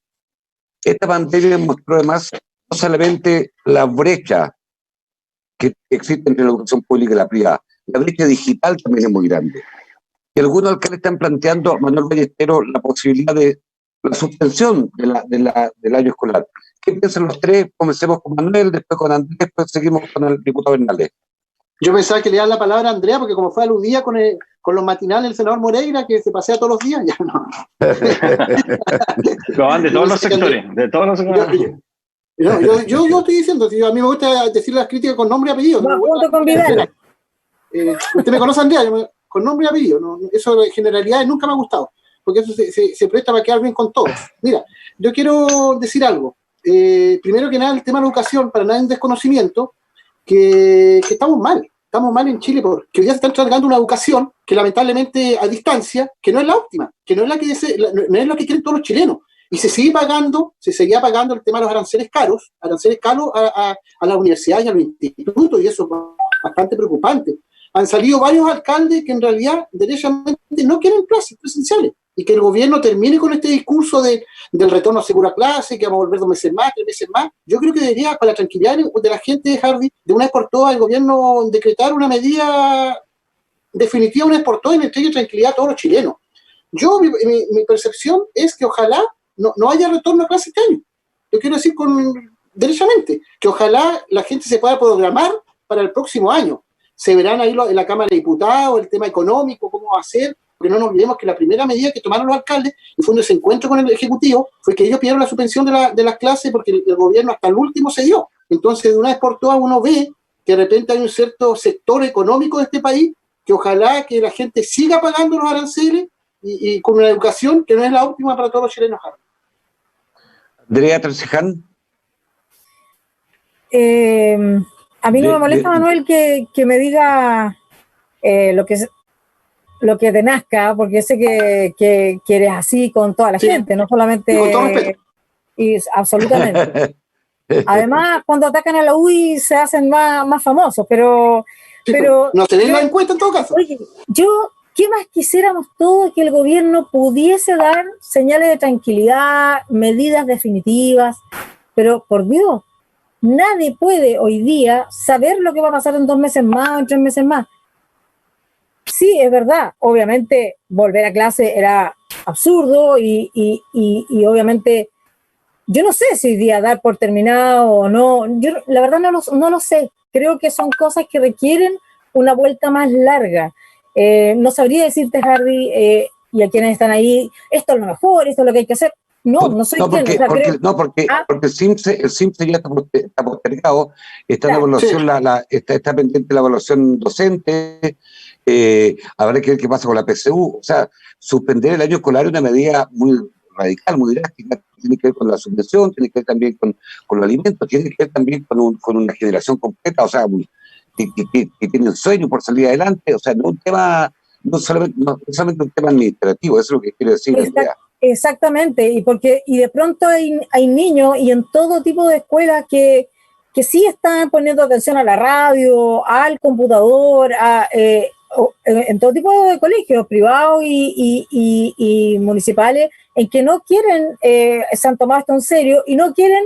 S1: Esta pandemia mostró además no solamente la brecha que existe entre la educación pública y la privada, la brecha digital también es muy grande. Y algunos alcaldes están planteando a Manuel Ballesteros la posibilidad de la suspensión del año escolar. ¿Qué piensan los tres? Comencemos con Manuel, después con Andrés, después seguimos con el diputado Bernaldez.
S2: Yo pensaba que le daban la palabra a Andrea, porque como fue aludida con los matinales del senador Moreira, que se pasea todos los días, ya no.
S3: De todos los sectores, de todos los sectores.
S2: Yo estoy diciendo, a mí me gusta decir las críticas con nombre y apellido.
S4: No, junto con Vidal.
S2: Usted me conoce, Andrea, con nombre y apellido. ¿No? Eso de generalidades nunca me ha gustado, porque eso se presta para quedar bien con todos. Mira, yo quiero decir algo. Primero que nada, el tema de la educación, para nada en desconocimiento, que estamos mal en Chile, porque hoy día se está entregando una educación que lamentablemente a distancia, que no es la óptima, que no es la que quieren todos los chilenos. Y se seguía pagando el tema de los aranceles caros a las universidades y a los institutos, y eso es bastante preocupante. Han salido varios alcaldes que en realidad derechamente no quieren clases presenciales, y que el gobierno termine con este discurso del retorno a segura clase, que vamos a volver 2 meses más, 3 meses más. Yo creo que debería, para la tranquilidad de la gente de Hardy, de una vez por todas el gobierno decretar una medida definitiva, una vez por todas, y me entregue tranquilidad a todos los chilenos. Mi percepción es que ojalá no haya retorno a clase este año. Yo quiero decir derechamente, que ojalá la gente se pueda programar para el próximo año. Se verán ahí en la Cámara de Diputados, el tema económico, cómo va a ser, porque no nos olvidemos que la primera medida que tomaron los alcaldes, y fue un desencuentro con el Ejecutivo, fue que ellos pidieron la suspensión de las clases porque el gobierno hasta el último se dio. Entonces, de una vez por todas, uno ve que de repente hay un cierto sector económico de este país que ojalá que la gente siga pagando los aranceles y con una educación que no es la óptima para todos los chilenos.
S1: Andrea Traseján.
S4: A mí no me molesta, Manuel, que me diga lo que te nazca, porque sé que eres así con toda la gente, no solamente...
S2: Y con todo respeto.
S4: Y absolutamente. Además, cuando atacan a la UI se hacen más famosos, pero
S2: no se ven la encuesta en todo caso.
S4: Oye, ¿qué más quisiéramos todos? Que el gobierno pudiese dar señales de tranquilidad, medidas definitivas, pero por Dios, nadie puede hoy día saber lo que va a pasar en 2 meses más o en 3 meses más. Sí, es verdad, obviamente volver a clase era absurdo y obviamente yo no sé si hoy día dar por terminado o no, yo la verdad no lo sé, creo que son cosas que requieren una vuelta más larga. No sabría decirte, Hardy, y a quienes están ahí, esto es lo mejor, esto es lo que hay que hacer. No soy
S1: No,
S4: quien,
S1: porque,
S4: o sea,
S1: porque,
S4: creo,
S1: no, porque,
S4: ah,
S1: porque el CIMSE ya está postergado, está en
S4: claro,
S1: evaluación,
S2: Sí.
S1: está pendiente la evaluación docente, habrá que ver qué pasa con la PSU. O sea, suspender el año escolar es una medida muy radical, muy drástica, tiene que ver con la subvención, tiene que ver también con los alimentos, tiene que ver también con una generación completa, o sea, que tiene un sueño por salir adelante, o sea, no un tema, no solamente un tema administrativo, eso es lo que quiero decir, Andrea.
S4: exactamente, y de pronto hay niños y en todo tipo de escuelas que sí están poniendo atención a la radio, al computador, en todo tipo de colegios privados y municipales, en que no quieren, se han tomado esto en serio y no quieren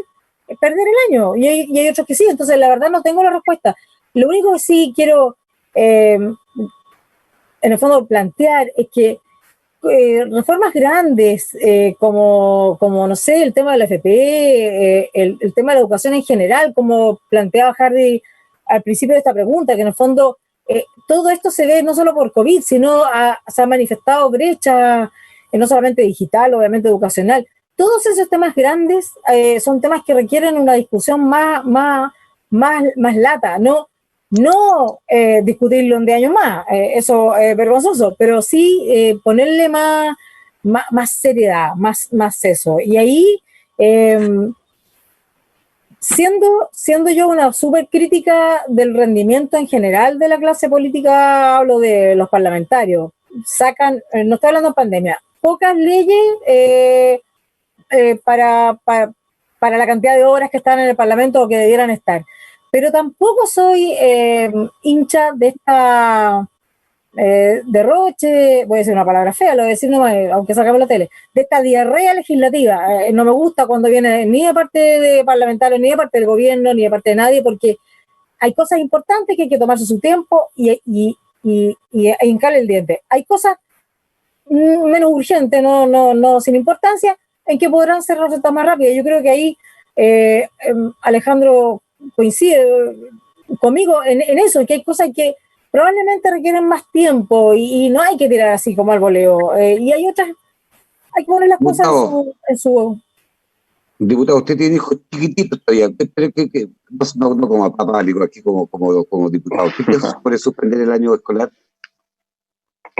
S4: perder el año. Y hay otros que sí, entonces la verdad no tengo la respuesta. Lo único que sí quiero, en el fondo, plantear es que reformas grandes, como, no sé, el tema de la FP, el tema de la educación en general, como planteaba Hardy al principio de esta pregunta, que en el fondo todo esto se ve no solo por COVID, sino se ha manifestado brecha, no solamente digital, obviamente educacional. Todos esos temas grandes son temas que requieren una discusión más lata, no discutirlo en 10 años más, eso es vergonzoso, pero sí ponerle más seriedad, más eso. Y ahí, siendo yo una súper crítica del rendimiento en general de la clase política, hablo de los parlamentarios, no estoy hablando de pandemia, pocas leyes para la cantidad de horas que están en el Parlamento o que debieran estar. Pero tampoco soy hincha de esta derroche, voy a decir una palabra fea, lo voy a decir nomás, aunque sacamos la tele, de esta diarrea legislativa. No me gusta cuando viene ni de parte de parlamentarios, ni de parte del gobierno, ni de parte de nadie, porque hay cosas importantes que hay que tomarse su tiempo y hincarle el diente. Hay cosas menos urgentes, no sin importancia, en que podrán ser resueltas más rápido. Yo creo que ahí Alejandro coincide conmigo en eso, que hay cosas que probablemente requieren más tiempo y no hay que tirar así como al voleo. Y hay otras, hay que poner las cosas en su...
S1: Diputado, usted tiene hijos chiquititos todavía, pero no como papá, digo aquí como diputado. ¿Qué piensa sobre suspender el año escolar?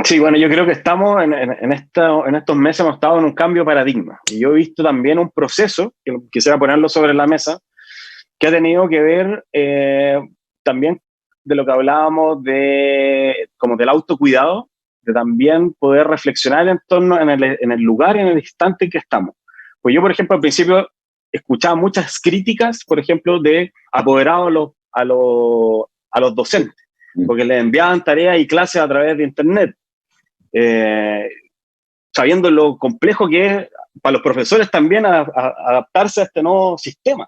S3: Sí, bueno, yo creo que estamos en estos meses hemos estado en un cambio de paradigma. Y yo he visto también un proceso, que quisiera ponerlo sobre la mesa, que ha tenido que ver también de lo que hablábamos como del autocuidado, de también poder reflexionar en torno en el lugar y en el instante en que estamos. Pues yo, por ejemplo, al principio escuchaba muchas críticas, por ejemplo, de apoderados a los docentes, porque les enviaban tareas y clases a través de Internet. Sabiendo lo complejo que es para los profesores también adaptarse a este nuevo sistema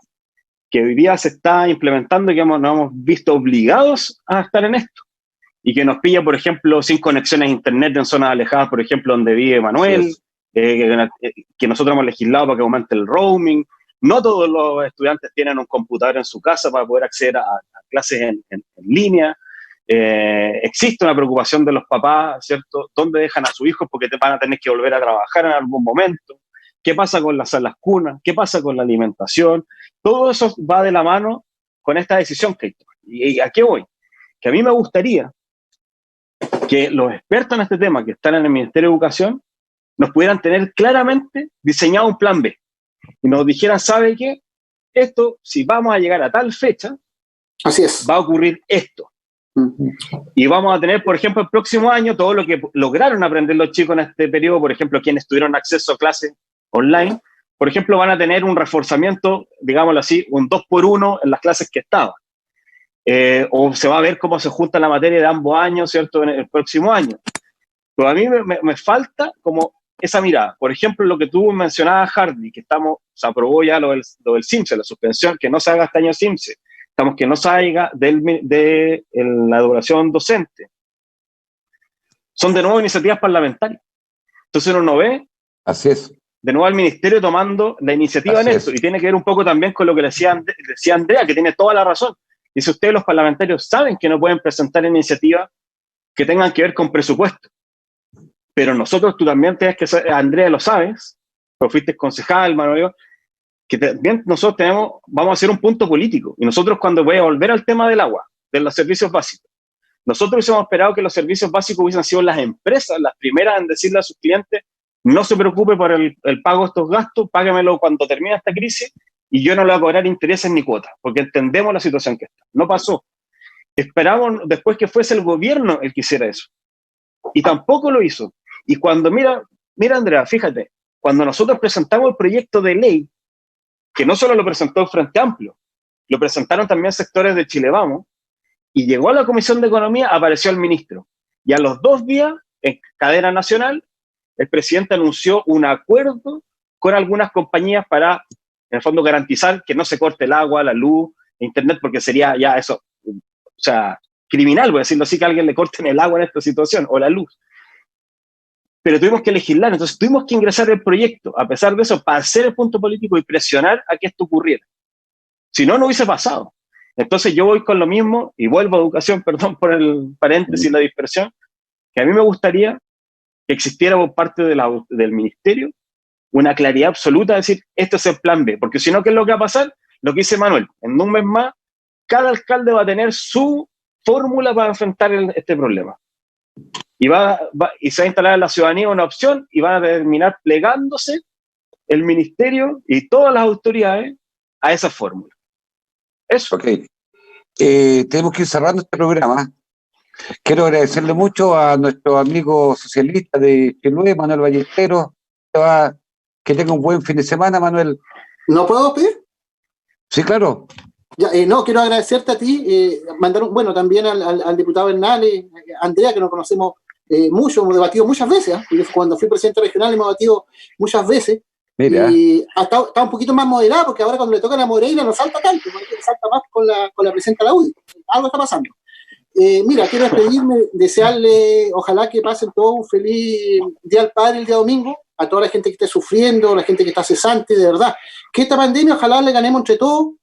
S3: que hoy día se está implementando y que nos hemos visto obligados a estar en esto y que nos pilla, por ejemplo, sin conexiones a Internet en zonas alejadas, por ejemplo, donde vive Manuel, que nosotros hemos legislado para que aumente el roaming. No todos los estudiantes tienen un computador en su casa para poder acceder a clases en línea. Existe una preocupación de los papás, ¿cierto? ¿Dónde dejan a sus hijos? Porque van a tener que volver a trabajar en algún momento. ¿Qué pasa con las salas cunas? ¿Qué pasa con la alimentación? Todo eso va de la mano con esta decisión que hay. ¿Y a qué voy? Que a mí me gustaría que los expertos en este tema que están en el Ministerio de Educación nos pudieran tener claramente diseñado un plan B y nos dijeran, ¿sabe qué? Esto, si vamos a llegar a tal fecha,
S2: así es,
S3: va a ocurrir esto. Y vamos a tener, por ejemplo, el próximo año todo lo que lograron aprender los chicos en este periodo, por ejemplo, quienes tuvieron acceso a clases online, por ejemplo, van a tener un reforzamiento, digámoslo así, un 2x1 en las clases que estaban. O se va a ver cómo se junta la materia de ambos años, ¿cierto?, en el próximo año. Pero a mí me falta como esa mirada. Por ejemplo, lo que tú mencionabas, Hardy, que se aprobó ya lo del CIMSE, la suspensión, que no se haga este año CIMSE. Estamos que no salga de la educación docente. Son de nuevo iniciativas parlamentarias. Entonces uno no ve
S1: Así es.
S3: de nuevo al ministerio tomando la iniciativa en esto. Y tiene que ver un poco también con lo que decía Andrea, que tiene toda la razón. Dice, ustedes los parlamentarios saben que no pueden presentar iniciativas que tengan que ver con presupuesto. Pero nosotros, tú también tienes que saber, Andrea, lo sabes, porque fuiste concejal, Manuel, que también nosotros vamos a hacer un punto político. Y nosotros, cuando voy a volver al tema del agua, de los servicios básicos, nosotros hubiésemos esperado que los servicios básicos hubiesen sido las empresas las primeras en decirle a sus clientes: no se preocupe por el pago de estos gastos, págamelo cuando termine esta crisis y yo no le voy a cobrar intereses ni cuotas, porque entendemos la situación que está. No pasó. Esperamos después que fuese el gobierno el que hiciera eso. Y tampoco lo hizo. Y cuando, mira Andrea, fíjate, cuando nosotros presentamos el proyecto de ley, que no solo lo presentó el Frente Amplio, lo presentaron también sectores de Chile Vamos, y llegó a la Comisión de Economía, apareció el ministro. Y a los 2 días, en cadena nacional, el presidente anunció un acuerdo con algunas compañías para, en el fondo, garantizar que no se corte el agua, la luz, internet, porque sería ya eso, o sea, criminal, voy a decirlo así, que a alguien le corten el agua en esta situación, o la luz. Pero tuvimos que legislar, entonces tuvimos que ingresar el proyecto, a pesar de eso, para hacer el punto político y presionar a que esto ocurriera. Si no, no hubiese pasado. Entonces yo voy con lo mismo, y vuelvo a educación, perdón por el paréntesis y la dispersión, que a mí me gustaría que existiera por parte del ministerio una claridad absoluta de decir: este es el plan B, porque si no, ¿qué es lo que va a pasar? Lo que dice Manuel, en un mes más, cada alcalde va a tener su fórmula para enfrentar este problema. Y se va a instalar en la ciudadanía una opción y van a terminar plegándose el ministerio y todas las autoridades a esa fórmula. Eso.
S1: Ok. Tenemos que ir cerrando este programa. Quiero agradecerle mucho a nuestro amigo socialista de Chiloé, Manuel Ballesteros. Que tenga un buen fin de semana, Manuel.
S2: ¿No puedo pedir?
S1: Sí, claro.
S2: Ya, no, quiero agradecerte a ti, bueno, también al diputado Bernales, Andrea, que nos conocemos mucho, hemos debatido muchas veces, ¿eh? Cuando fui presidente regional hemos debatido muchas veces.
S1: Mira.
S2: Y está un poquito más moderada, porque ahora cuando le toca a la Moreira no salta tanto, porque salta más con la presidenta de la UDI. Algo está pasando. Mira, quiero despedirme, desearle, ojalá que pasen todos un feliz Día del Padre el día domingo, a toda la gente que esté sufriendo, la gente que está cesante, de verdad. Que esta pandemia ojalá le ganemos entre todos,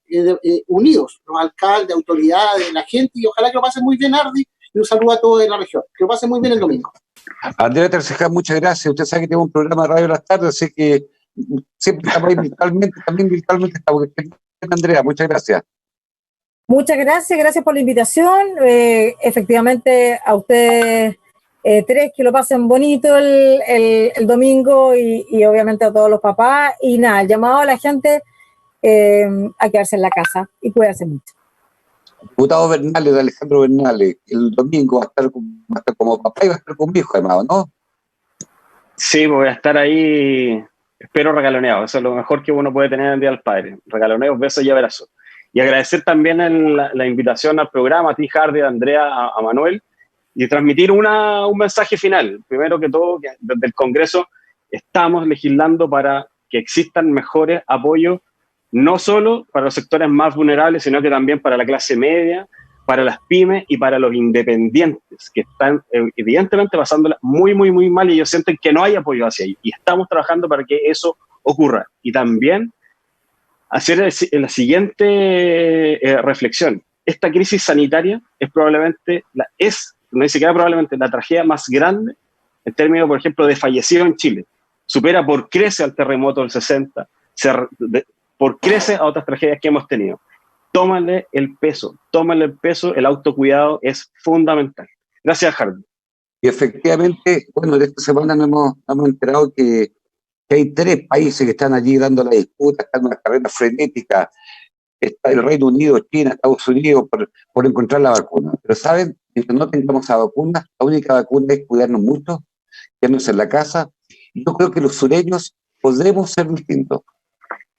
S2: unidos, los alcaldes, autoridades, la gente, y ojalá que lo pasen muy bien, Ardi, y un saludo a todos en la región. Que lo pasen muy bien el domingo.
S1: Andrea Tercejar, muchas gracias. Usted sabe que tengo un programa de radio en las tardes, así que siempre estamos ahí virtualmente, también virtualmente estamos. Andrea, muchas gracias.
S4: Muchas gracias por la invitación. Efectivamente, a ustedes tres, que lo pasen bonito el domingo y obviamente a todos los papás. Y nada, el llamado a la gente a quedarse en la casa y cuidarse mucho.
S1: Diputado Bernales, de Alejandro Bernales, el domingo va a estar como papá y va a estar con mi hijo, además, ¿no?
S3: Sí, voy a estar ahí, espero regaloneado. Eso es lo mejor que uno puede tener en el Día del Padre. Regaloneos, besos y abrazos. Y agradecer también la invitación al programa, a ti, Hardy, a Andrea, a Manuel, y transmitir un mensaje final. Primero que todo, que desde el Congreso estamos legislando para que existan mejores apoyos, no solo para los sectores más vulnerables, sino que también para la clase media, para las pymes y para los independientes, que están evidentemente pasándola muy, muy, muy mal, y ellos sienten que no hay apoyo hacia ellos. Y estamos trabajando para que eso ocurra. Y también hacer la siguiente reflexión. Esta crisis sanitaria es probablemente, no ni siquiera probablemente, la tragedia más grande en términos, por ejemplo, de fallecidos en Chile. Supera por crece al terremoto del 60, por crece a otras tragedias que hemos tenido. Tómale el peso, el autocuidado es fundamental. Gracias, Hardy.
S1: Y efectivamente, bueno, de esta semana nos hemos enterado que hay 3 países que están allí dando la disputa, están en una carrera frenética. Está el Reino Unido, China, Estados Unidos por encontrar la vacuna. Pero saben, mientras no tengamos la vacuna, la única vacuna es cuidarnos mucho, quedarnos en la casa. Y yo creo que los sureños podemos ser distintos.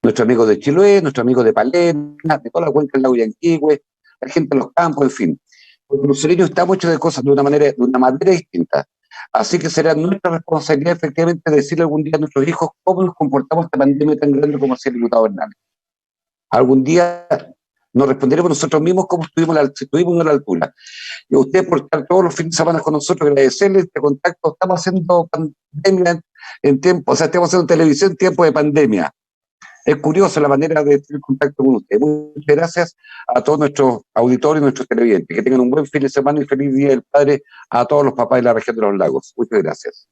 S1: Nuestros amigos de Chiloé, nuestros amigos de Palena, de toda la cuenca del lago Yanquihue, la gente de los campos, en fin. Porque los sureños estamos hechos de cosas de una manera distinta. Así que será nuestra responsabilidad, efectivamente, decirle algún día a nuestros hijos cómo nos comportamos esta pandemia tan grande como hacía el diputado Bernales. Algún día nos responderemos nosotros mismos cómo estuvimos a la altura. Y a usted por estar todos los fines de semana con nosotros, agradecerle este contacto. Estamos haciendo pandemia en tiempo, estamos haciendo televisión en tiempo de pandemia. Es curioso la manera de tener contacto con ustedes. Muchas gracias a todos nuestros auditores y nuestros televidentes. Que tengan un buen fin de semana y feliz Día del Padre a todos los papás de la región de los lagos. Muchas gracias.